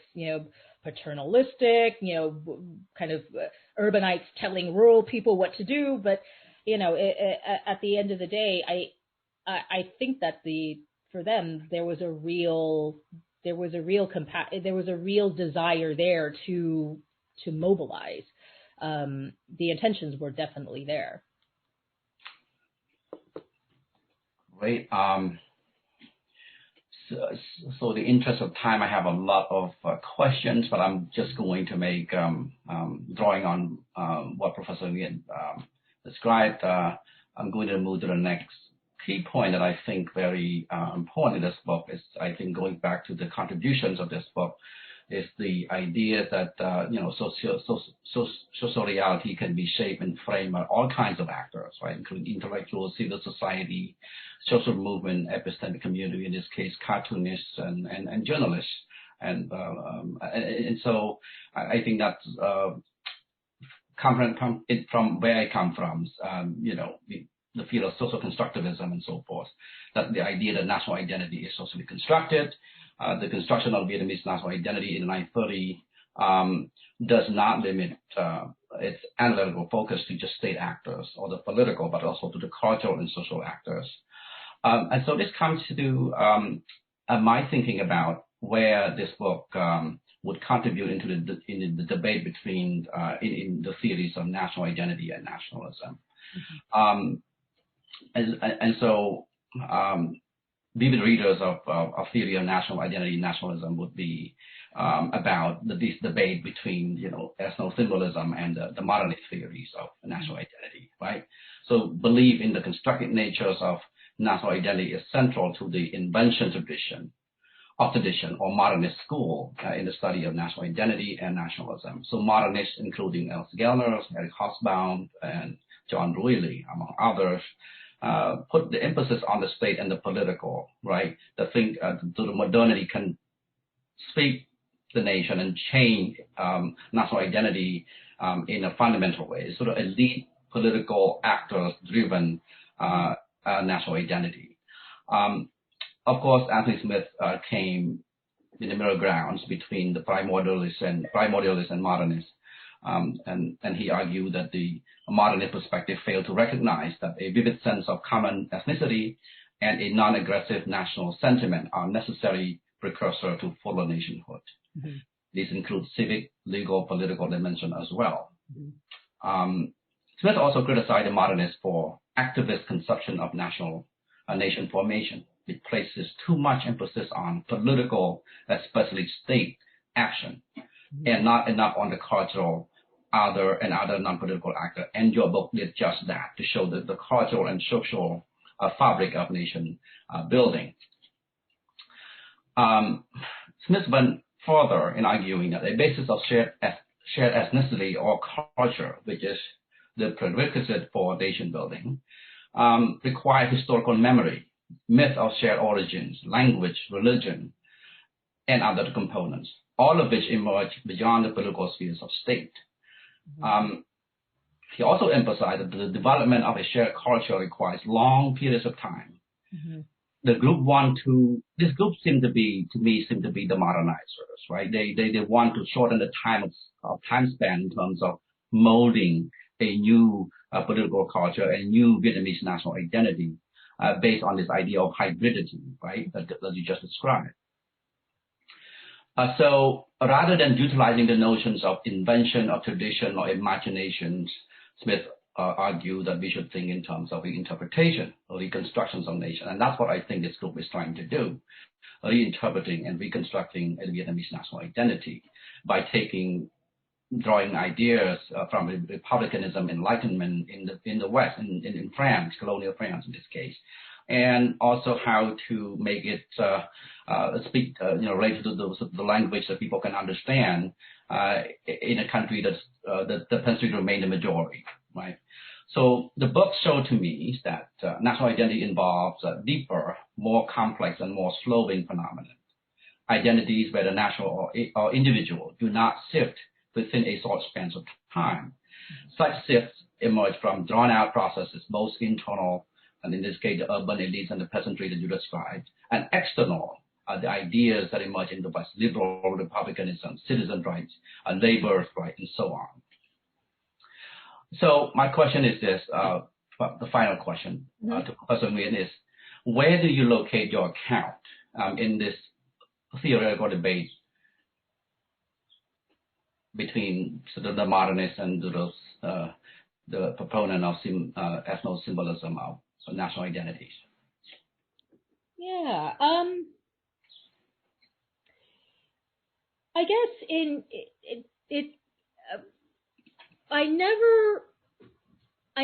paternalistic, kind of urbanites telling rural people what to do, but at the end of the day, I think that for them there was a real desire there to mobilize. The intentions were definitely there. Great. So the interest of time, I have a lot of questions, but I'm just going to make drawing on what Professor Nguyen described. I'm going to move to the next key point that I think very important in this book is, I think, going back to the contributions of this book, is the idea that social reality can be shaped and framed by all kinds of actors, right, including intellectuals, civil society, social movement, epistemic community, in this case, cartoonists and journalists, and so I think that's from where I come from, the field of social constructivism and so forth, that the idea that national identity is socially constructed. The construction of Vietnamese national identity in the 1930s does not limit its analytical focus to just state actors or the political, but also to the cultural and social actors. And so this comes to my thinking about where this book would contribute into the debate between in the theories of national identity and nationalism. And so vivid readers of theory of national identity and nationalism would be about this debate between ethno-symbolism and the modernist theories of national identity, right? So belief in the constructed natures of national identity is central to the invention tradition or modernist school in the study of national identity and nationalism. So modernists, including Els Gellner, Eric Hobsbawm, and John Ruile, among others, put the emphasis on the state and the political, right? The modernity can speak the nation and change national identity in a fundamental way. It's sort of elite political actors driven national identity. Of course, Anthony Smith came in the middle grounds between the primordialists and modernists. And he argued that the modernist perspective failed to recognize that a vivid sense of common ethnicity and a non-aggressive national sentiment are necessary precursor to fuller nationhood. Mm-hmm. These include civic, legal, political dimension as well. Mm-hmm. Smith also criticized the modernists for activist conception of nation formation. It places too much emphasis on political, especially state action, mm-hmm. and not enough on the cultural other non-political actor. And your book did just that, to show the cultural and social fabric of nation building. Smith went further in arguing that a basis of shared ethnicity or culture, which is the prerequisite for nation building, requires historical memory, myth of shared origins, language, religion, and other components, all of which emerge beyond the political spheres of state. He also emphasized that the development of a shared culture requires long periods of time. Mm-hmm. This group seemed to be the modernizers, right? They want to shorten the time span in terms of molding a new political culture, a new Vietnamese national identity based on this idea of hybridity, right, that you just described. So rather than utilizing the notions of invention or tradition or imaginations, Smith argue that we should think in terms of reinterpretation or reconstructions of nation. And that's what I think this group is trying to do, reinterpreting and reconstructing the Vietnamese national identity by drawing ideas from republicanism, enlightenment in the West, in France, colonial France in this case, and also how to make it speak, related to the language that people can understand in a country that tends to remain the majority, right? So the book showed to me that national identity involves a deeper, more complex, and more slowing phenomenon. Identities, whether national or individual, do not shift within a short span of time. Such shifts emerge from drawn-out processes, both internal, and in this case, the urban elites and the peasantry that you described, and external, the ideas that emerge in the West, liberal republicanism, citizen rights, labor rights, and so on. So my question is this, the final question to Professor Nguyen is, where do you locate your account in this theoretical debate between sort of the modernists and the proponent of ethno-symbolism of national identities? Yeah, I guess I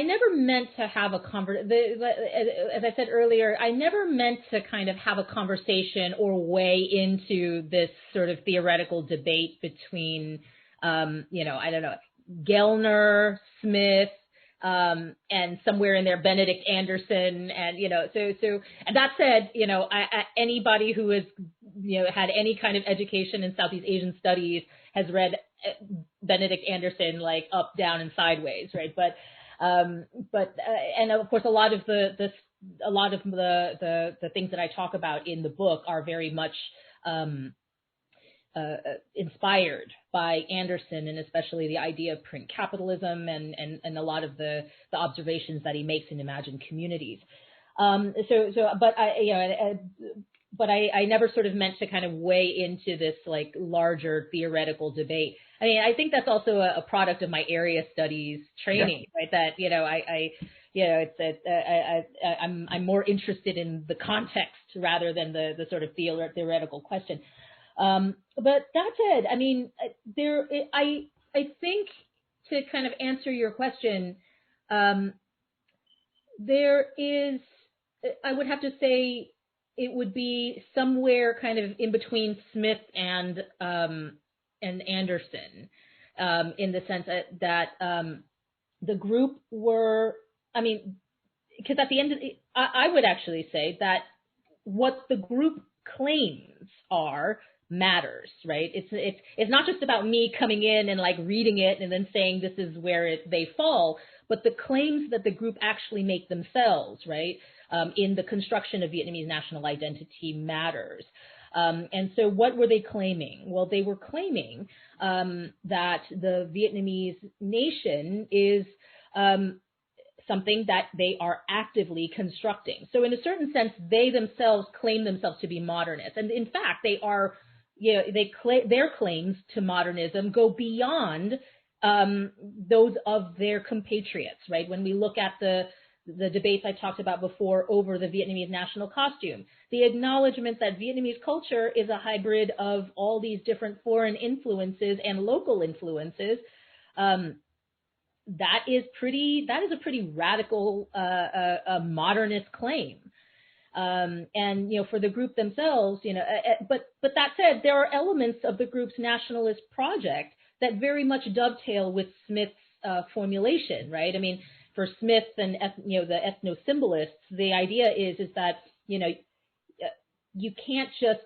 never meant to have a as I said earlier, I never meant to kind of have a conversation or weigh into this sort of theoretical debate between, I don't know, Gellner, Smith, and somewhere in there, Benedict Anderson, and, and that said, anybody who has, had any kind of education in Southeast Asian studies has read Benedict Anderson like up, down, and sideways, right? But and of course, a lot of the things that I talk about in the book are very much inspired by Anderson, and especially the idea of print capitalism and a lot of the observations that he makes in imagined communities. But I never sort of meant to kind of weigh into this like larger theoretical debate. I mean, I think that's also a product of my area studies training, right? That, I'm more interested in the context rather than the sort of theoretical question. But that said, I mean, I think to kind of answer your question, there is, I would have to say, it would be somewhere kind of in between Smith and Anderson, in the sense that the group were, I mean, because at the end of I would actually say that what the group claims are matters, right? It's not just about me coming in and like reading it and then saying this is where they fall, but the claims that the group actually make themselves, right? In the construction of Vietnamese national identity matters. And so what were they claiming? Well, they were claiming that the Vietnamese nation is something that they are actively constructing. So in a certain sense, they themselves claim themselves to be modernists. And in fact, they are, their claims to modernism go beyond those of their compatriots, right? When we look at the debates I talked about before over the Vietnamese national costume, the acknowledgement that Vietnamese culture is a hybrid of all these different foreign influences and local influences, that is a pretty radical modernist claim. And for the group themselves, but that said, there are elements of the group's nationalist project that very much dovetail with Smith's formulation, right? I mean, for Smith and the ethno-symbolists, the idea is that you can't just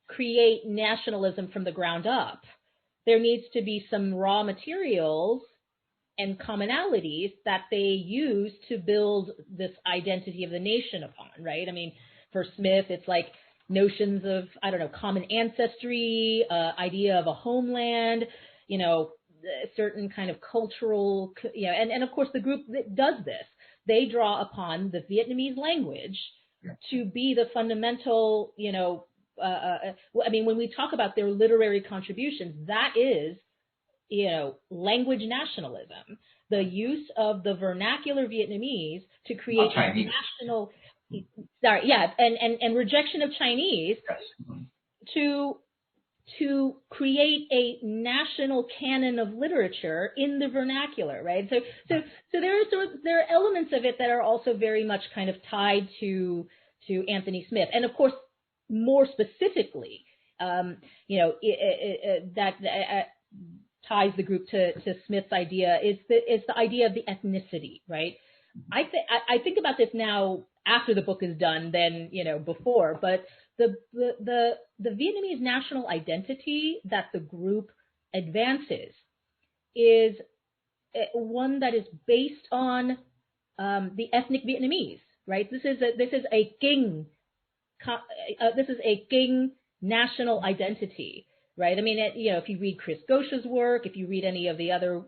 create nationalism from the ground up. There needs to be some raw materials and commonalities that they use to build this identity of the nation upon, right? I mean, for Smith, it's like notions of, I don't know, common ancestry, idea of a homeland, certain kind of cultural, and of course the group that does this, they draw upon the Vietnamese language to be the fundamental, I mean, when we talk about their literary contributions, that is, language nationalism. the use of the vernacular Vietnamese to create a national, and rejection of Chinese to create a national canon of literature in the vernacular, right? So there are elements of it that are also very much kind of tied to Anthony Smith, and of course, more specifically, that ties the group to Smith's idea is the idea of the ethnicity, right? I think about this now after the book is done than before, but the Vietnamese national identity that the group advances is one that is based on the ethnic Vietnamese, right? This is a Kinh national identity, right? I mean, if you read Chris Gosha's work, if you read any of the other,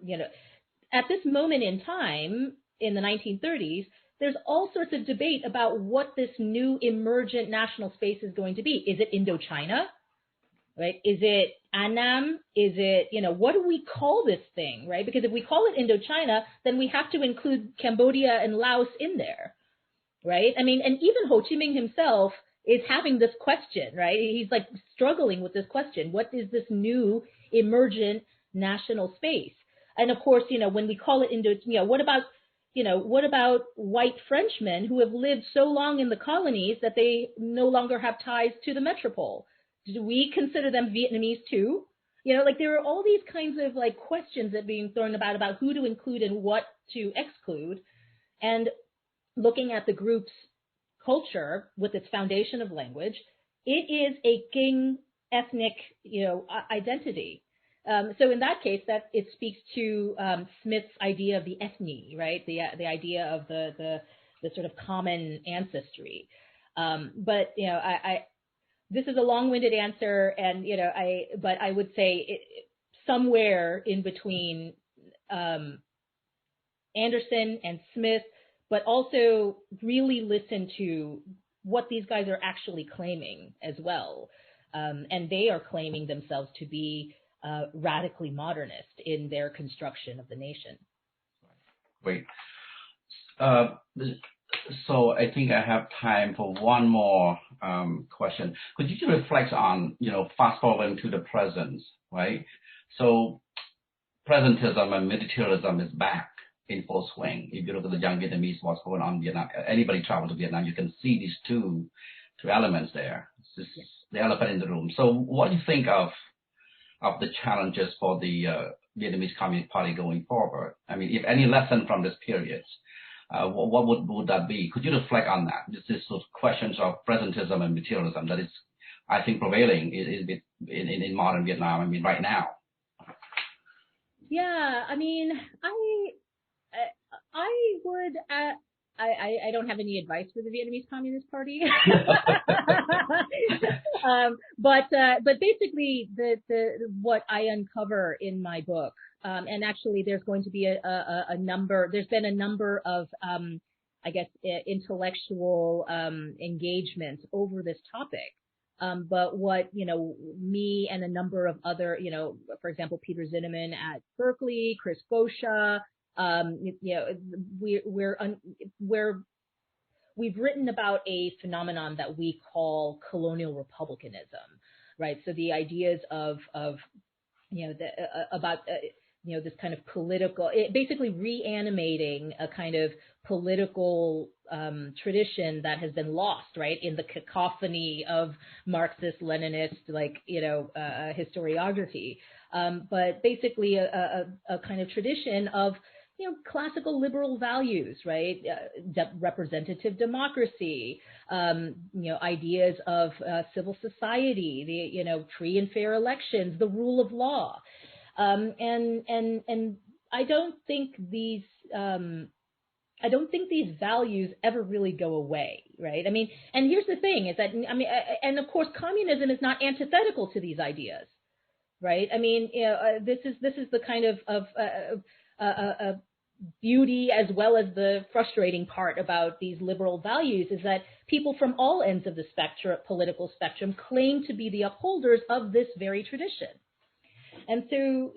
at this moment in time in the 1930s, there's all sorts of debate about what this new emergent national space is going to be. Is it Indochina, right? Is it Annam? Is it, what do we call this thing, right? Because if we call it Indochina, then we have to include Cambodia and Laos in there, right? I mean, and even Ho Chi Minh himself is having this question, right? He's like struggling with this question. What is this new emergent national space? And of course, when we call it what about white Frenchmen who have lived so long in the colonies that they no longer have ties to the metropole? Do we consider them Vietnamese too? There are all these kinds of questions that are being thrown about who to include and what to exclude. And looking at the group's culture with its foundation of language, it is a Kinh ethnic, identity. So in that case, that it speaks to Smith's idea of the ethne, right? The idea of the sort of common ancestry. But this is a long-winded answer, and but I would say somewhere in between Anderson and Smith, but also really listen to what these guys are actually claiming as well. And they are claiming themselves to be radically modernist in their construction of the nation. Great. So I think I have time for one more question. Could you reflect on, fast forwarding to the present, right? So presentism and militarism is back in full swing. If you look at the young Vietnamese, what's going on in Vietnam, anybody travel to Vietnam, you can see these two elements there. It's just the elephant in the room. So what do you think of the challenges for the Vietnamese Communist Party going forward? I mean, if any lesson from this period, what would that be? Could you reflect on that? This sort of questions of presentism and materialism that is, I think, prevailing in modern Vietnam. I mean, right now. Yeah, I mean, I would. I don't have any advice for the Vietnamese Communist Party, but basically what I uncover in my book, and actually there's going to be a number. There's been a number of I guess intellectual engagements over this topic. But what me and a number of other for example Peter Zinnemann at Berkeley, Chris Gosha. We've written about a phenomenon that we call colonial republicanism, right? So the ideas of this kind of political, basically reanimating a kind of political tradition that has been lost, right, in the cacophony of Marxist, Leninist, historiography. But basically a kind of tradition of classical liberal values, right? Representative democracy, ideas of civil society, the free and fair elections, the rule of law, and I don't think these values ever really go away, right? I mean, and here's the thing: is that and of course, communism is not antithetical to these ideas, right? I mean, this is the kind of beauty as well as the frustrating part about these liberal values is that people from all ends of the political spectrum claim to be the upholders of this very tradition. And so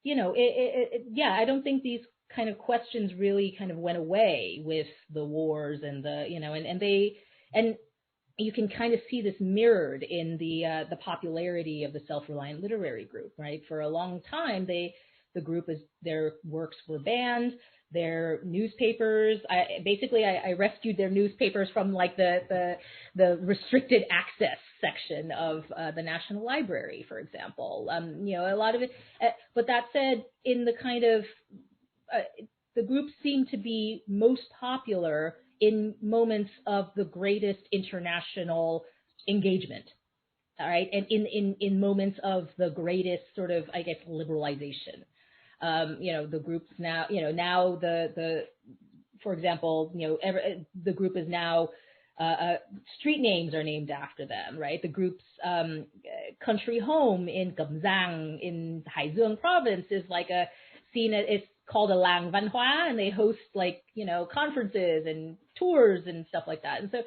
yeah, I don't think these kind of questions really kind of went away with the wars and the, and you can kind of see this mirrored in the popularity of the Self-Reliant literary group, right? For a long time, their works were banned, their newspapers. I rescued their newspapers from like the restricted access section of the National Library, for example. A lot of it. But that said, in the kind of the group seemed to be most popular in moments of the greatest international engagement, all right, and in moments of the greatest sort of, I guess, liberalization. The groups now, now for example, the group is now, street names are named after them, right? The group's country home in Cẩm in Hải province is like it's called a Lang Văn Hóa, and they host like, conferences and tours and stuff like that. And so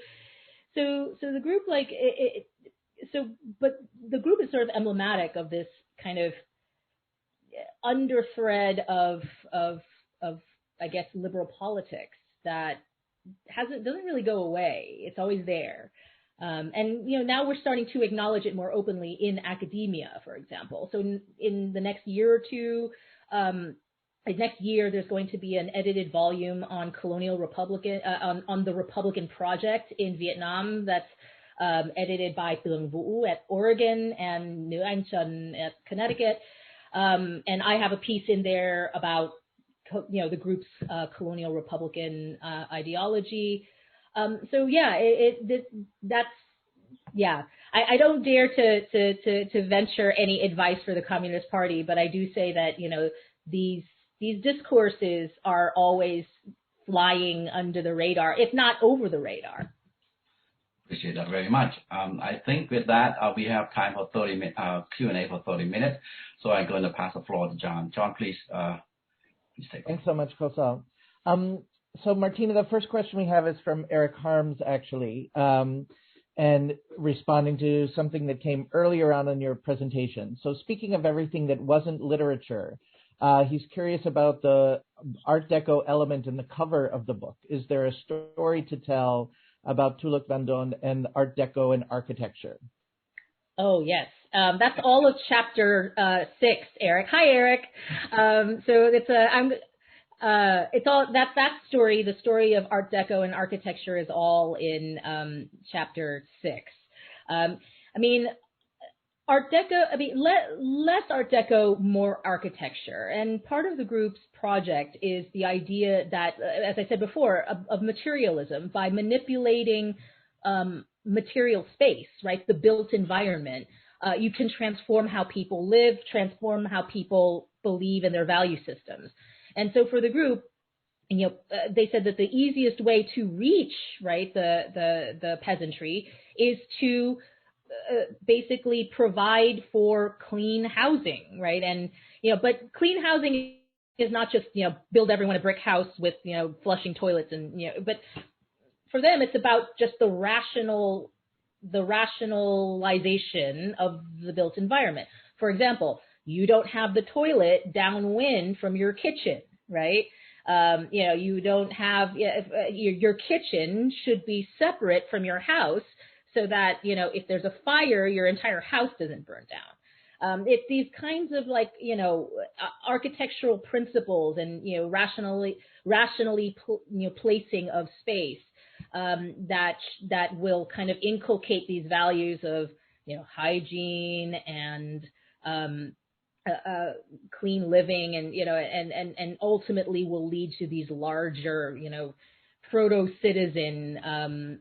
the group, like, but the group is sort of emblematic of this kind of underthread of I guess liberal politics that doesn't really go away. It's always there. And now we're starting to acknowledge it more openly in academia, for example. So in the next year or two, next year there's going to be an edited volume on colonial Republican on the Republican project in Vietnam that's edited by Tường Vũ at Oregon and Nguyen at Connecticut. And I have a piece in there about the group's colonial Republican ideology. So yeah, I don't dare to venture any advice for the Communist Party, but I do say that these discourses are always flying under the radar, if not over the radar. Appreciate that very much. I think with that, we have time for Q&A for 30 minutes. So I'm going to pass the floor to John. John, please take it. Thanks so much, Kosal. So Martina, the first question we have is from Eric Harms, actually, and responding to something that came earlier on in your presentation. So speaking of everything that wasn't literature, he's curious about the Art Deco element in the cover of the book. Is there a story to tell about Tulloch Van Doon and Art Deco and architecture? Oh, yes. That's all of chapter 6, Eric. Hi, Eric. So it's all that story. The story of Art Deco and architecture is all in chapter 6. Art Deco, less Art Deco, more architecture. And part of the group's project is the idea that, as I said before, of materialism, by manipulating material space, right, the built environment, you can transform how people live, transform how people believe in their value systems. And so for the group, they said that the easiest way to reach, right, the peasantry is to basically provide for clean housing, right? And but clean housing is not just build everyone a brick house with flushing toilets and but for them it's about just the rationalization of the built environment. For example, you don't have the toilet downwind from your kitchen, right? You don't have your kitchen should be separate from your house, so that, if there's a fire, your entire house doesn't burn down. It's these kinds of architectural principles and, rationally placing of space that will kind of inculcate these values of, hygiene and clean living and ultimately will lead to these larger, proto-citizen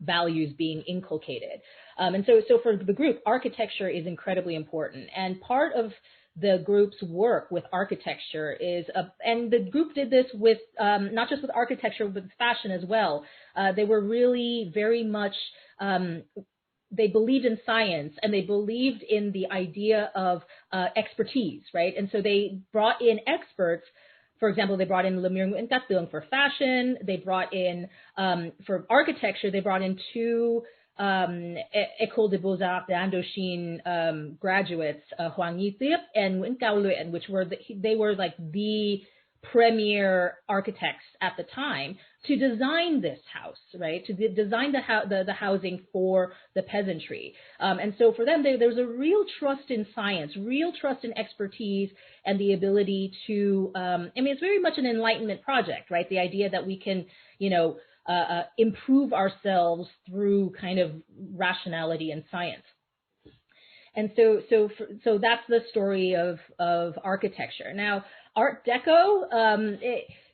values being inculcated. And so for the group, architecture is incredibly important. And part of the group's work with architecture is, and the group did this with, not just with architecture, but with fashion as well. They were really very much, they believed in science and they believed in the idea of expertise, right? And so they brought in experts. For example, they brought in Nguyen and Kosal for fashion. They brought in, for architecture, they brought in 2 École des Beaux-Arts d'Indochine graduates, Hoàng Nhi Tiếp and Nguyen and Kosal, which were they were like the premier architects at the time to design this house, right? To design the housing for the peasantry. And so for them, there was a real trust in science, real trust in expertise, and the ability to, it's very much an Enlightenment project, right? The idea that we can, improve ourselves through kind of rationality and science. And so that's the story of architecture. Now, Art Deco,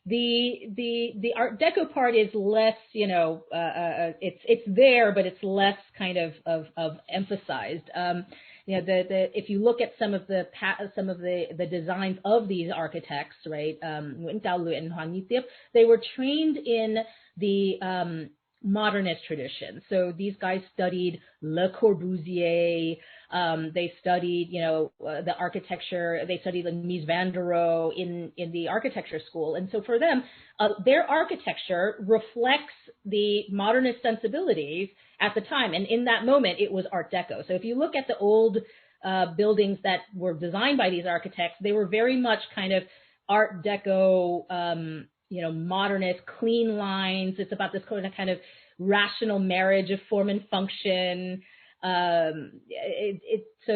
the Art Deco part is less, it's there, but it's less kind of emphasized. If you look at some of the designs of these architects, right, Nguyen and Kosal and Hoàng Nhi Tiếp, they were trained in the modernist tradition. So these guys studied Le Corbusier. They studied, the architecture. They studied the Mies van der Rohe in the architecture school. And so for them, their architecture reflects the modernist sensibilities at the time. And in that moment, it was Art Deco. So if you look at the old buildings that were designed by these architects, they were very much kind of Art Deco, modernist, clean lines. It's about this kind of rational marriage of form and function. So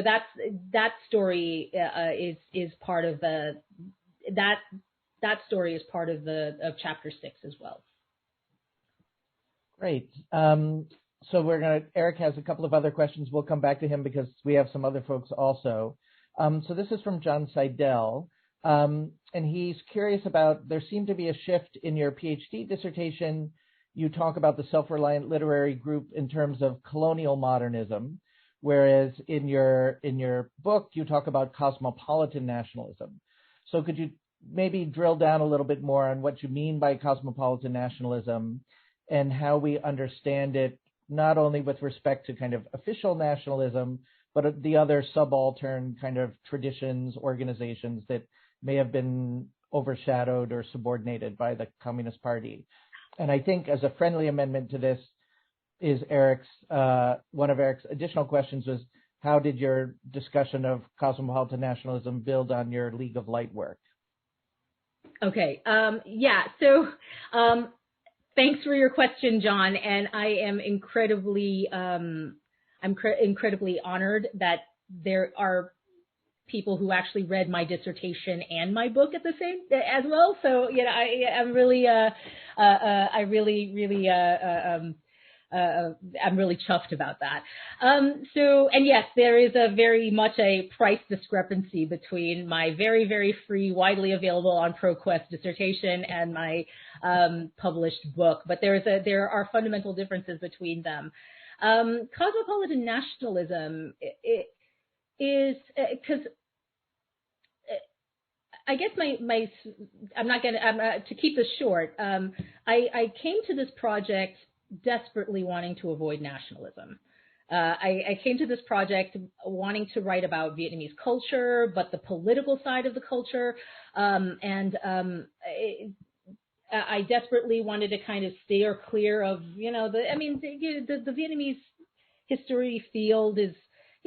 that story is part of that story is part of chapter 6 as well. Great. So Eric has a couple of other questions. We'll come back to him because we have some other folks also. So this is from John Seidel. And he's curious about, there seemed to be a shift in your PhD dissertation. You talk about the Self-Reliant literary group in terms of colonial modernism, whereas in your book, you talk about cosmopolitan nationalism. So could you maybe drill down a little bit more on what you mean by cosmopolitan nationalism and how we understand it, not only with respect to kind of official nationalism, but the other subaltern kind of traditions, organizations that may have been overshadowed or subordinated by the Communist Party. And I think as a friendly amendment to this is one of Eric's additional questions was, how did your discussion of cosmopolitan nationalism build on your League of Light work? Okay. So thanks for your question, John. And I am incredibly honored that there are people who actually read my dissertation and my book at the same as well. So I'm really chuffed about that. And yes, there is a very much a price discrepancy between my very, very free, widely available on ProQuest dissertation and my published book. But there are fundamental differences between them. Cosmopolitan nationalism is because I guess to keep this short, I came to this project desperately wanting to avoid nationalism. I came to this project wanting to write about Vietnamese culture, but the political side of the culture, I desperately wanted to kind of steer clear of, the Vietnamese history field is,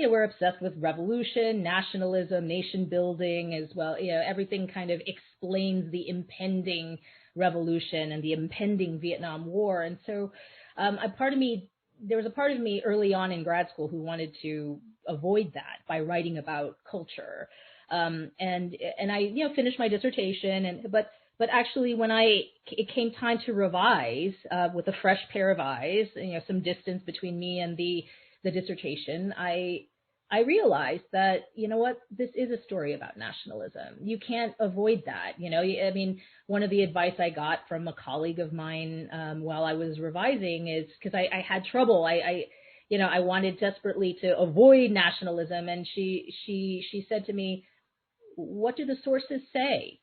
we're obsessed with revolution, nationalism, nation building as well. Everything kind of explains the impending revolution and the impending Vietnam War. And so there was a part of me early on in grad school who wanted to avoid that by writing about culture. And I, finished my dissertation, but actually when it came time to revise with a fresh pair of eyes, some distance between me and the dissertation, I realized that, this is a story about nationalism. You can't avoid that. One of the advice I got from a colleague of mine while I was revising is because I had trouble. I wanted desperately to avoid nationalism. And she said to me, what do the sources say?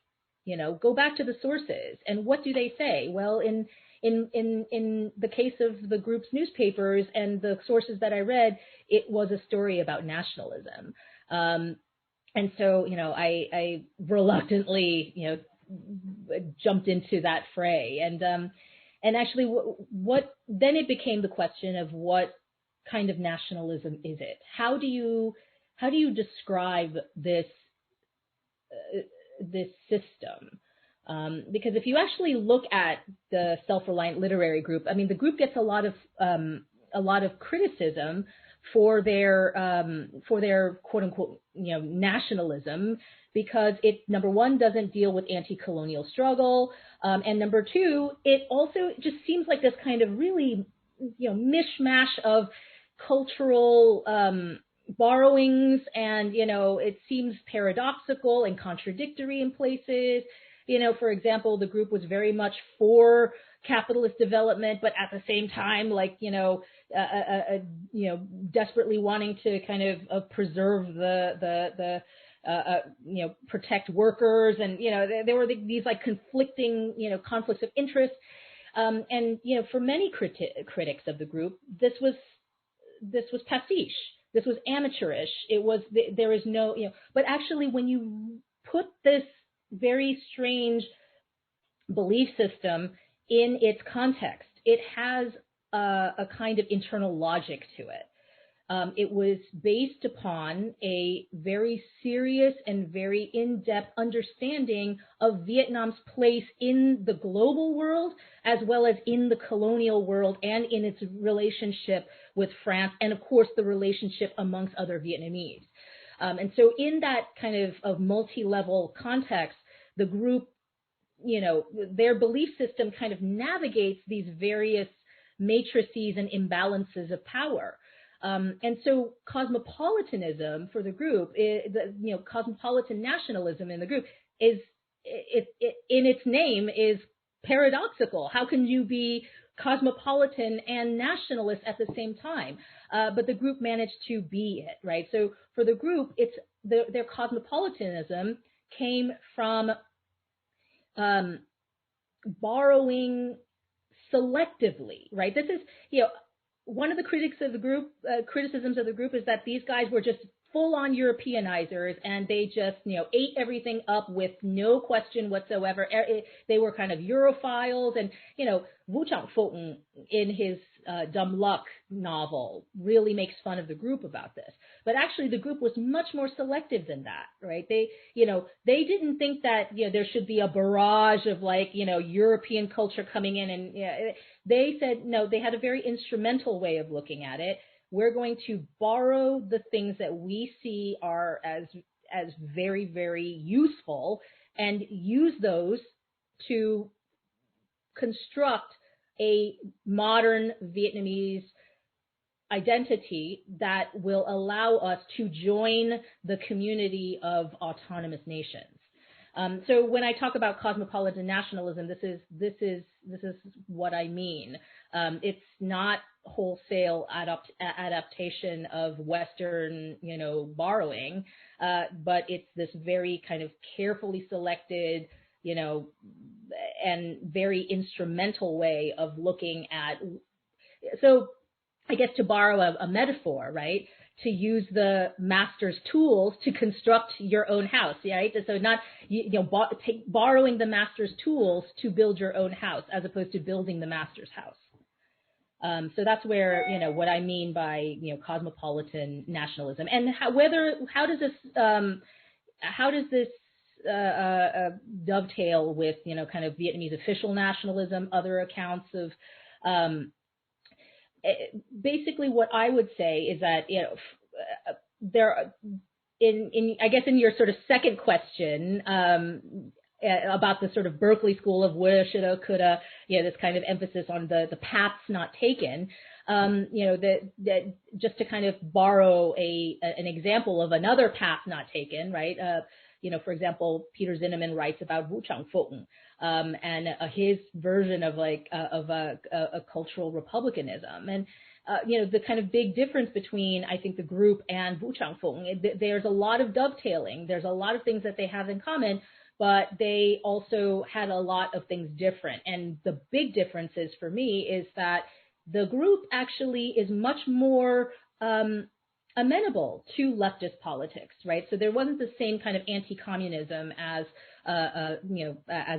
Go back to the sources. And what do they say? Well, in the case of the group's newspapers and the sources that I read, it was a story about nationalism. And so, I reluctantly, jumped into that fray. And actually what then it became the question of what kind of nationalism is it? How do you describe this this system? Because if you actually look at the Self-Reliant Literary Group, I mean, the group gets a lot of criticism for their quote unquote, nationalism, because it, number one, doesn't deal with anti-colonial struggle, and number two, it also just seems like this kind of really, mishmash of cultural borrowings, and it seems paradoxical and contradictory in places. For example, the group was very much for capitalist development, but at the same time, like, desperately wanting to kind of preserve the protect workers, and there were these like conflicting conflicts of interest, and for many critics of the group, this was pastiche, this was amateurish, it was there is no but actually when you put this very strange belief system in its context, it has a kind of internal logic to it. It was based upon a very serious and very in-depth understanding of Vietnam's place in the global world, as well as in the colonial world, and in its relationship with France, and of course the relationship amongst other Vietnamese. And so in that kind of multi-level context, the group, their belief system kind of navigates these various matrices and imbalances of power. And so cosmopolitanism for the group, cosmopolitan nationalism in the group is, in its name, is paradoxical. How can you be cosmopolitan and nationalist at the same time? But the group managed to be it, right? So for the group, it's their cosmopolitanism came from borrowing selectively, right? This is, one of the criticisms of the group is that these guys were just full-on Europeanizers, and they just, ate everything up with no question whatsoever. They were kind of Europhiles, and, Wu Chang-Fung in his Dumb Luck novel really makes fun of the group about this. But actually the group was much more selective than that, right? They didn't think that, there should be a barrage of like, European culture coming in, and they said, no, they had a very instrumental way of looking at it. We're going to borrow the things that we see are as very, very useful, and use those to construct a modern Vietnamese identity that will allow us to join the community of autonomous nations. So when I talk about cosmopolitan nationalism, this is what I mean. It's not wholesale adaptation of Western, borrowing, but it's this very kind of carefully selected, and very instrumental way of looking at. So I guess, to borrow a metaphor, right? To use the master's tools to construct your own house, right? So not, borrowing the master's tools to build your own house, as opposed to building the master's house. So that's where, what I mean by, cosmopolitan nationalism, and how does this dovetail with, kind of Vietnamese official nationalism, other accounts of, basically what I would say is that, there, I guess in your sort of second question, about the sort of Berkeley school of woulda, shoulda, coulda, this kind of emphasis on the paths not taken, that just to kind of borrow an example of another path not taken, right? For example, Peter Zinnemann writes about Wu Chang-Fung, and his version of a cultural republicanism, and the kind of big difference between, I think, the group and Wu Chang-Fung. There's a lot of dovetailing. There's a lot of things that they have in common, but they also had a lot of things different. And the big differences for me is that the group actually is much more amenable to leftist politics, right? So there wasn't the same kind of anti-communism as as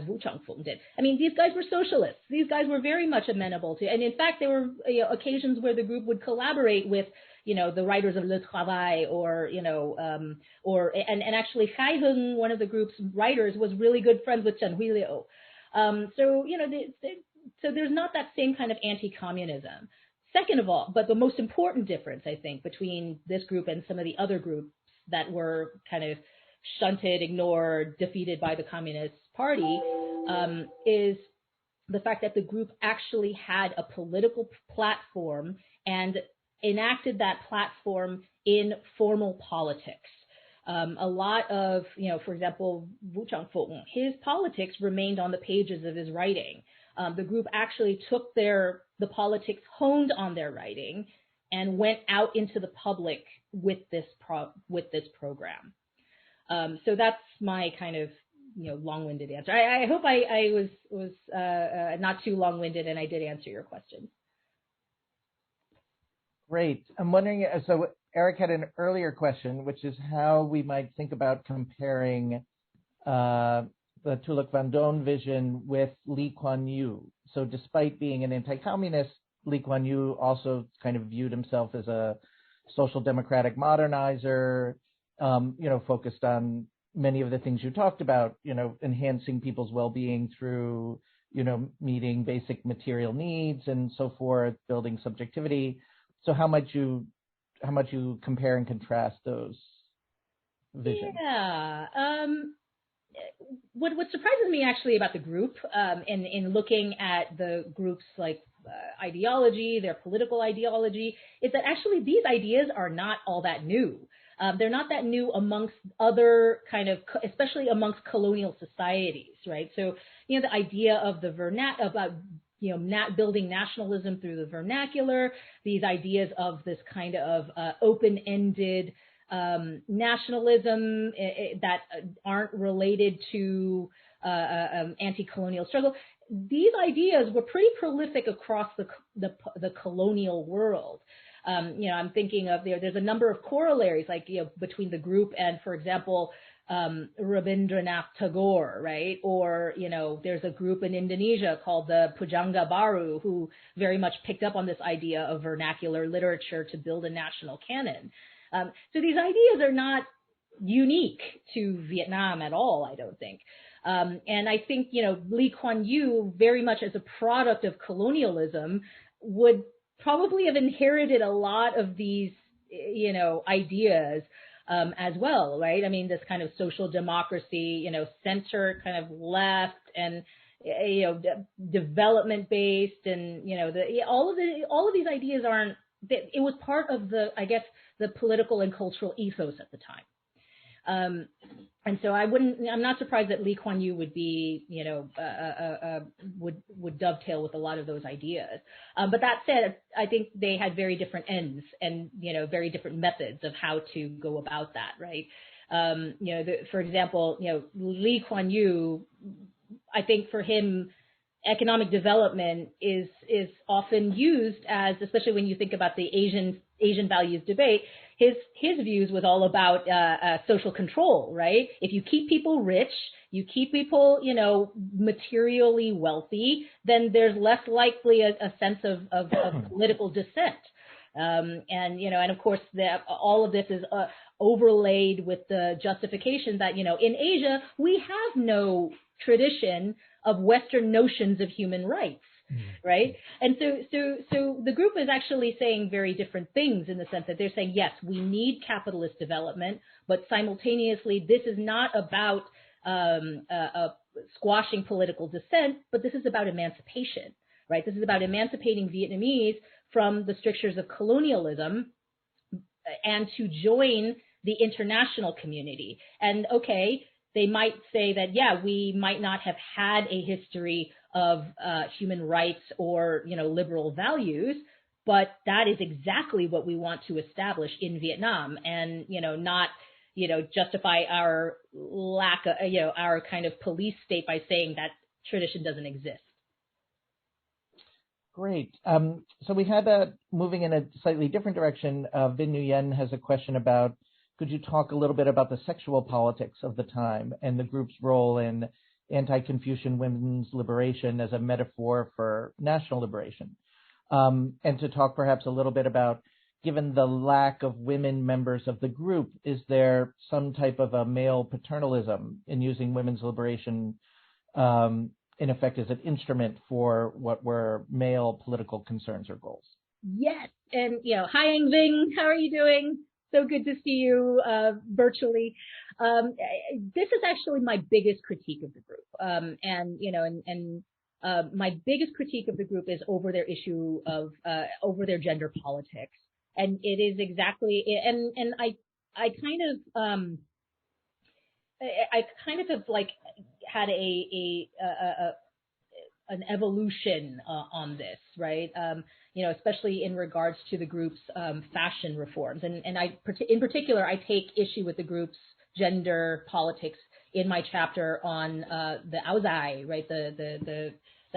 Wu Changfeng did. I mean, these guys were socialists. These guys were very much amenable to, and in fact, there were occasions where the group would collaborate with, the writers of Le Travail, and actually Khai Hung, one of the group's writers, was really good friends with Chen Huiliu. So there's not that same kind of anti-communism. Second of all, but the most important difference, I think, between this group and some of the other groups that were kind of shunted, ignored, defeated by the Communist Party, is the fact that the group actually had a political platform and enacted that platform in formal politics. A lot of, for example, Wu Changfeng, his politics remained on the pages of his writing. The group actually took the politics honed on their writing and went out into the public with this program. So that's my kind of long-winded answer. I hope I was not too long-winded and I did answer your question. Great. I'm wondering, so Eric had an earlier question, which is how we might think about comparing the Tulloch Van Doon vision with Lee Kuan Yew. So despite being an anti-communist, Lee Kuan Yew also kind of viewed himself as a social democratic modernizer, focused on many of the things you talked about, enhancing people's well-being through, meeting basic material needs and so forth, building subjectivity. So how might you compare and contrast those visions? Yeah. What surprises me actually about the group, in looking at the group's ideology, their political ideology, is that actually these ideas are not all that new. They're not that new amongst other especially amongst colonial societies, right? So, the idea of building nationalism through the vernacular, these ideas of this kind of open-ended nationalism that aren't related to anti-colonial struggle. These ideas were pretty prolific across the colonial world. I'm thinking of there's a number of corollaries, between the group and, for example, Rabindranath Tagore, right? Or, there's a group in Indonesia called the Pujangga Baru who very much picked up on this idea of vernacular literature to build a national canon. So these ideas are not unique to Vietnam at all, I don't think. And I think, Lee Kuan Yew, very much as a product of colonialism, would probably have inherited a lot of these, ideas as well, right? I mean, this kind of social democracy, center kind of left and, development based, and, all of these ideas aren't, it was part of the political and cultural ethos at the time. And so I'm not surprised that Lee Kuan Yew would be, would dovetail with a lot of those ideas. But that said, I think they had very different ends and, very different methods of how to go about that, right? For example, Lee Kuan Yew, I think for him, economic development is often used as, especially when you think about the Asian values debate, his views was all about social control, right? If you keep people rich, you keep people, materially wealthy, then there's less likely a sense of political dissent. And of course, all of this is overlaid with the justification that, in Asia, we have no tradition of Western notions of human rights. Right. And so the group is actually saying very different things, in the sense that they're saying, yes, we need capitalist development, but simultaneously, this is not about squashing political dissent, but this is about emancipation. Right. This is about emancipating Vietnamese from the strictures of colonialism and to join the international community. And okay, they might say that, yeah, we might not have had a history of human rights or, liberal values, but that is exactly what we want to establish in Vietnam, and, not, justify our lack of, our kind of police state by saying that tradition doesn't exist. Great. So we had moving in a slightly different direction. Vinh Nguyen has a question about could you talk a little bit about the sexual politics of the time and the group's role in anti-Confucian women's liberation as a metaphor for national liberation? And to talk perhaps a little bit about, given the lack of women members of the group, is there some type of a male paternalism in using women's liberation in effect as an instrument for what were male political concerns or goals? Yes, and hi Engving, how are you doing? So good to see you virtually. This is actually my biggest critique of the group, my biggest critique of the group is over their issue of over their gender politics, and it is exactly, and I kind of have like had an evolution on this, right? Especially in regards to the group's fashion reforms, and in particular, I take issue with the group's gender politics in my chapter on the Aozai, right? The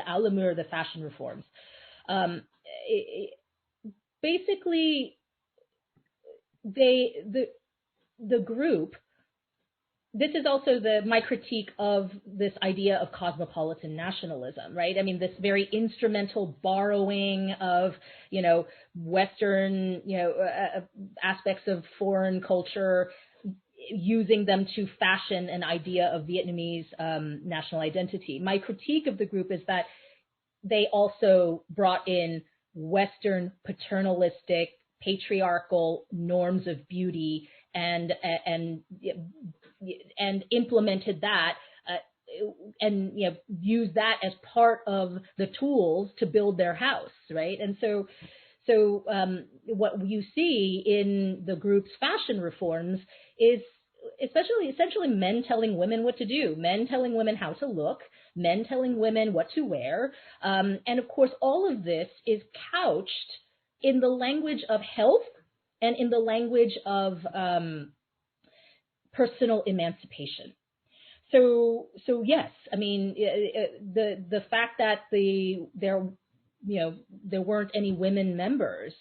Alamur, the fashion reforms. Basically, the group. This is also my critique of this idea of cosmopolitan nationalism, right? I mean, this very instrumental borrowing of, Western, aspects of foreign culture, using them to fashion an idea of Vietnamese national identity. My critique of the group is that they also brought in Western paternalistic, patriarchal norms of beauty and implemented that and used that as part of the tools to build their house, right? And so what you see in the group's fashion reforms is essentially men telling women what to do, men telling women how to look, men telling women what to wear, and of course all of this is couched in the language of health and in the language of personal emancipation. So yes, I mean the fact that there weren't any women members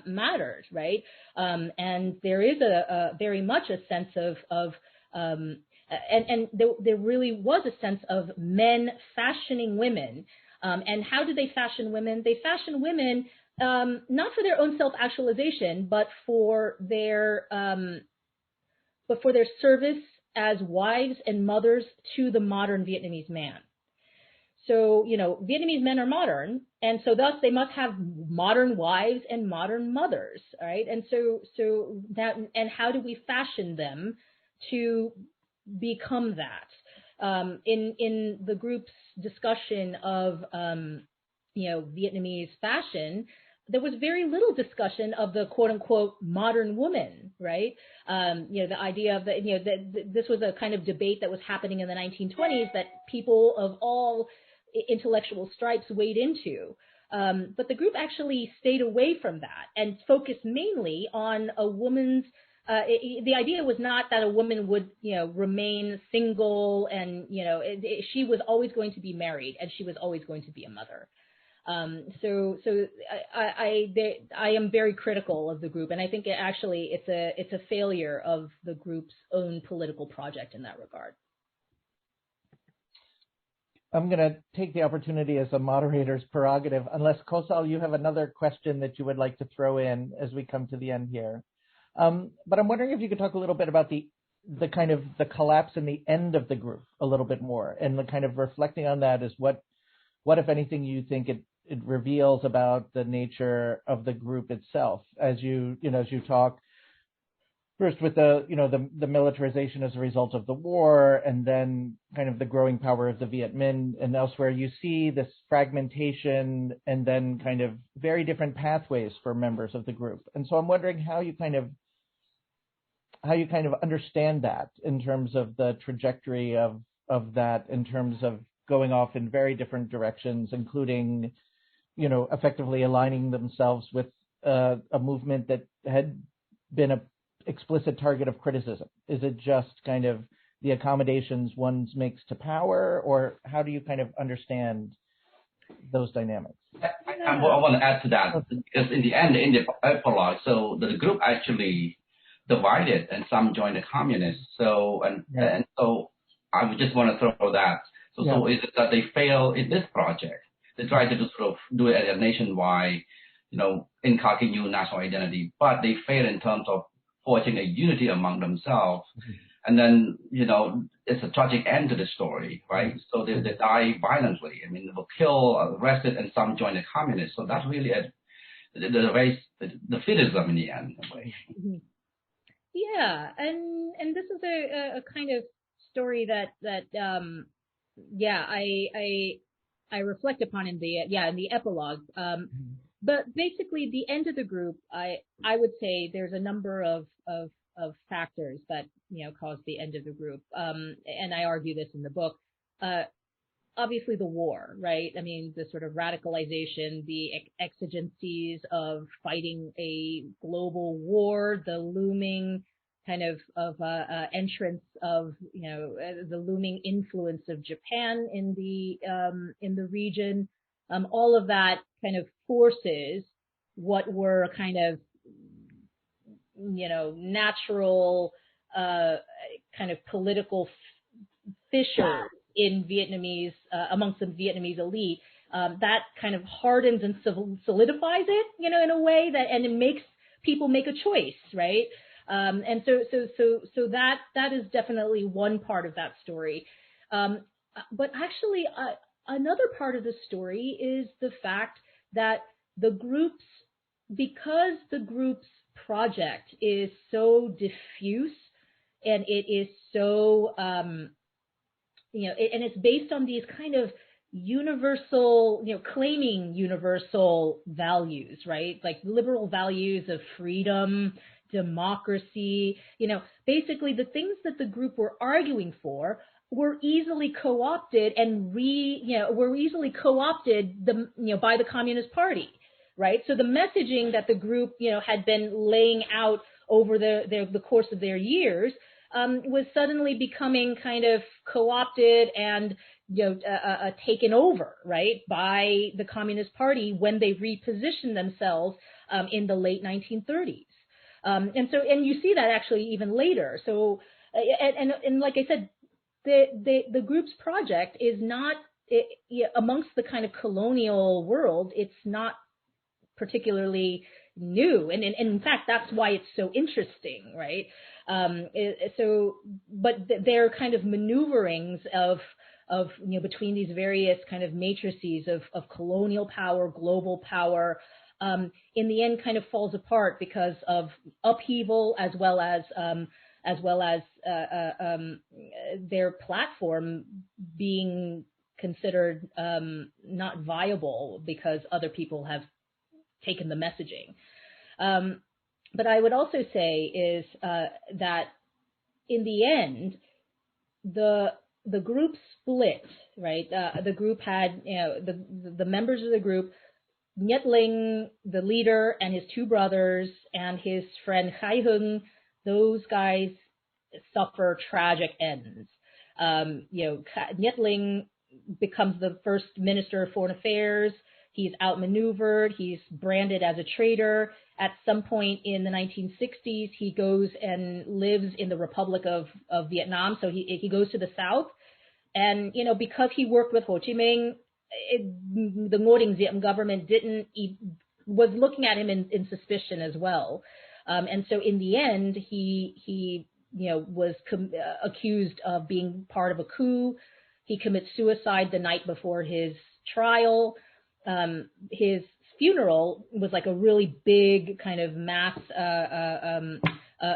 mattered, right? And there is a very much a sense of and there really was a sense of men fashioning women. And how did they fashion women? They fashioned women not for their own self-actualization, but for their service as wives and mothers to the modern Vietnamese man. So, Vietnamese men are modern, and so thus they must have modern wives and modern mothers, right? And so that, and how do we fashion them to become that? In the group's discussion of, Vietnamese fashion, there was very little discussion of the quote unquote modern woman, right? The idea of that this was a kind of debate that was happening in the 1920s that people of all intellectual stripes weighed into. But the group actually stayed away from that and focused mainly on a woman's, the idea was not that a woman would, remain single and, she was always going to be married and she was always going to be a mother. So I am very critical of the group, and I think it's a failure of the group's own political project in that regard. I'm going to take the opportunity as a moderator's prerogative, unless Kosal, you have another question that you would like to throw in as we come to the end here. But I'm wondering if you could talk a little bit about the kind of the collapse and the end of the group a little bit more, and the kind of reflecting on that is what if anything you think it reveals about the nature of the group itself, as you talk first with the militarization as a result of the war, and then kind of the growing power of the Viet Minh, and elsewhere you see this fragmentation and then kind of very different pathways for members of the group. And so I'm wondering how you kind of understand that in terms of the trajectory of that, in terms of going off in very different directions, including effectively aligning themselves with a movement that had been an explicit target of criticism. Is it just kind of the accommodations one makes to power, or how do you kind of understand those dynamics? I want to add to that, because in the end, in the epilogue, so the group actually divided, and some joined the communists. So and so I would just want to throw that. So is it that they fail in this project? They try to sort of do it at a nationwide, inculcating new national identity, but they fail in terms of forging a unity among themselves. And then, it's a tragic end to the story, right? So they die violently. I mean, they were killed, arrested, and some joined the communists. So that's really the fitism in the end, in a way. Yeah, and this is a kind of story that I reflect upon in the epilogue. But basically, the end of the group, I would say there's a number of factors that caused the end of the group, and I argue this in the book. Obviously, the war, right? I mean, the sort of radicalization, the exigencies of fighting a global war, the looming kind of entrance of the looming influence of Japan in the region. All of that kind of forces what were kind of natural kind of political fissures in Vietnamese amongst the Vietnamese elite that kind of hardens and solidifies it, in a way and it makes people make a choice, right? And so that is definitely one part of that story. But actually, another part of the story is the fact that because the group's project is so diffuse and it is so, and it's based on these kind of universal, claiming universal values, right? Like liberal values of freedom, democracy, basically the things that the group were arguing for were easily co-opted and by the Communist Party, right? So the messaging that the group, had been laying out over the course of their years was suddenly becoming kind of co-opted and taken over, right, by the Communist Party when they repositioned themselves in the late 1930s. And you see that actually even later. So and like I said, the group's project is not amongst the kind of colonial world. It's not particularly new, and in fact that's why it's so interesting, right? But their kind of maneuverings of between these various kind of matrices of colonial power, global power, in the end kind of falls apart because of upheaval as well as their platform being considered not viable because other people have taken the messaging. But I would also say is that in the end, the group split, right? The group had, the members of the group, Nhật Linh, the leader, and his two brothers, and his friend Khai Hung, those guys suffer tragic ends. Nhật Linh becomes the first Minister of Foreign Affairs. He's outmaneuvered. He's branded as a traitor. At some point in the 1960s, he goes and lives in the Republic of Vietnam. So he goes to the south. And, because he worked with Ho Chi Minh, the Nguyen Diem government was looking at him in suspicion as well. And so in the end, he was accused of being part of a coup. He commits suicide the night before his trial. His funeral was like a really big kind of mass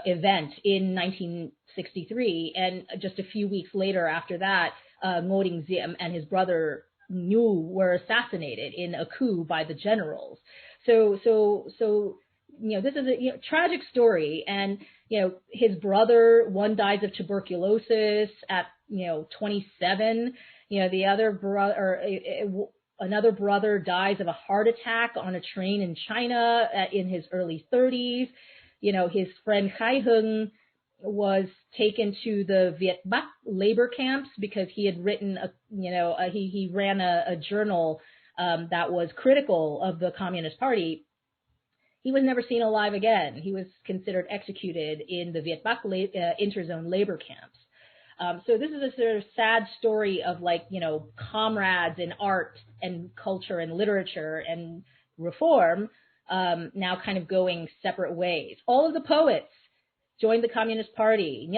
event in 1963, and just a few weeks later after that, Nguyen Diem and his brother Nhu were assassinated in a coup by the generals. So this is a tragic story, and his brother, one dies of tuberculosis at 27. The other brother, another brother dies of a heart attack on a train in China in his early 30s. His friend Khai Hung was taken to the Viet Bắc labor camps because he had written he ran a journal that was critical of the Communist Party. he was never seen alive again. He was considered executed in the Viet Bắc interzone labor camps. So this is a sort of sad story of, like, you know, comrades in art and culture and literature and reform now kind of going separate ways. All of the poets joined the Communist Party.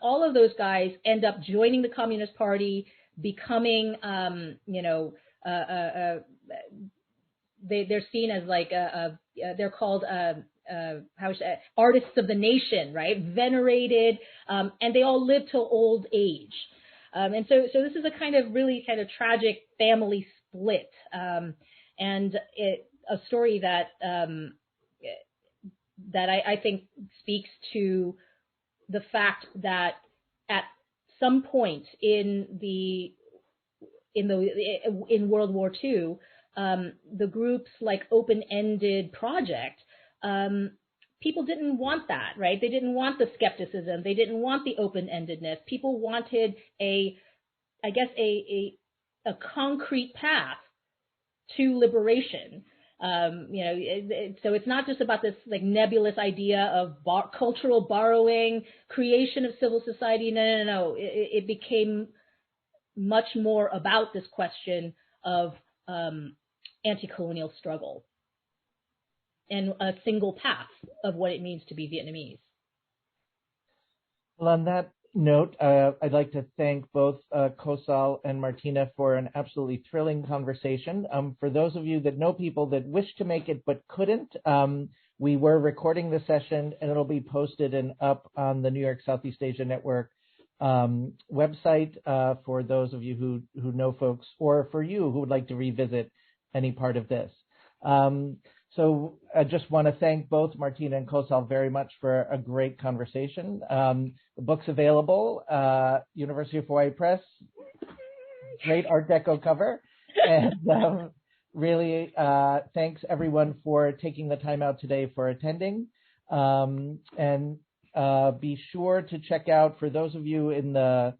All of those guys end up joining the Communist Party, becoming, they're seen as like they're called artists of the nation, right? Venerated, and they all live till old age. And so this is a kind of really kind of tragic family split, and a story that I think speaks to the fact that at some point in World War II, the groups like Open-Ended Project, people didn't want that, right? They didn't want the skepticism. They didn't want the open-endedness. People wanted a concrete path to liberation. So it's not just about this like nebulous idea of cultural borrowing, creation of civil society. No. It became much more about this question of anti-colonial struggle and a single path of what it means to be Vietnamese. Well, on that note, I'd like to thank both Kosal and Martina for an absolutely thrilling conversation. For those of you that know people that wish to make it but couldn't, we were recording the session, and it'll be posted and up on the New York Southeast Asia Network website for those of you who know folks, or for you who would like to revisit any part of this. So I just want to thank both Martina and Kosal very much for a great conversation. The book's available, University of Hawaii Press, great Art Deco cover. And really thanks everyone for taking the time out today for attending. And be sure to check out, for those of you in the,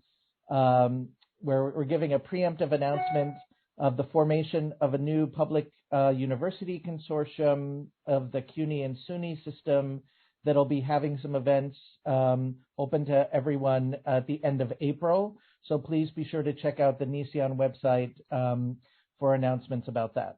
where we're giving a preemptive announcement of the formation of a new public university consortium of the CUNY and SUNY system that'll be having some events open to everyone at the end of April. So please be sure to check out the NYSEAN website for announcements about that.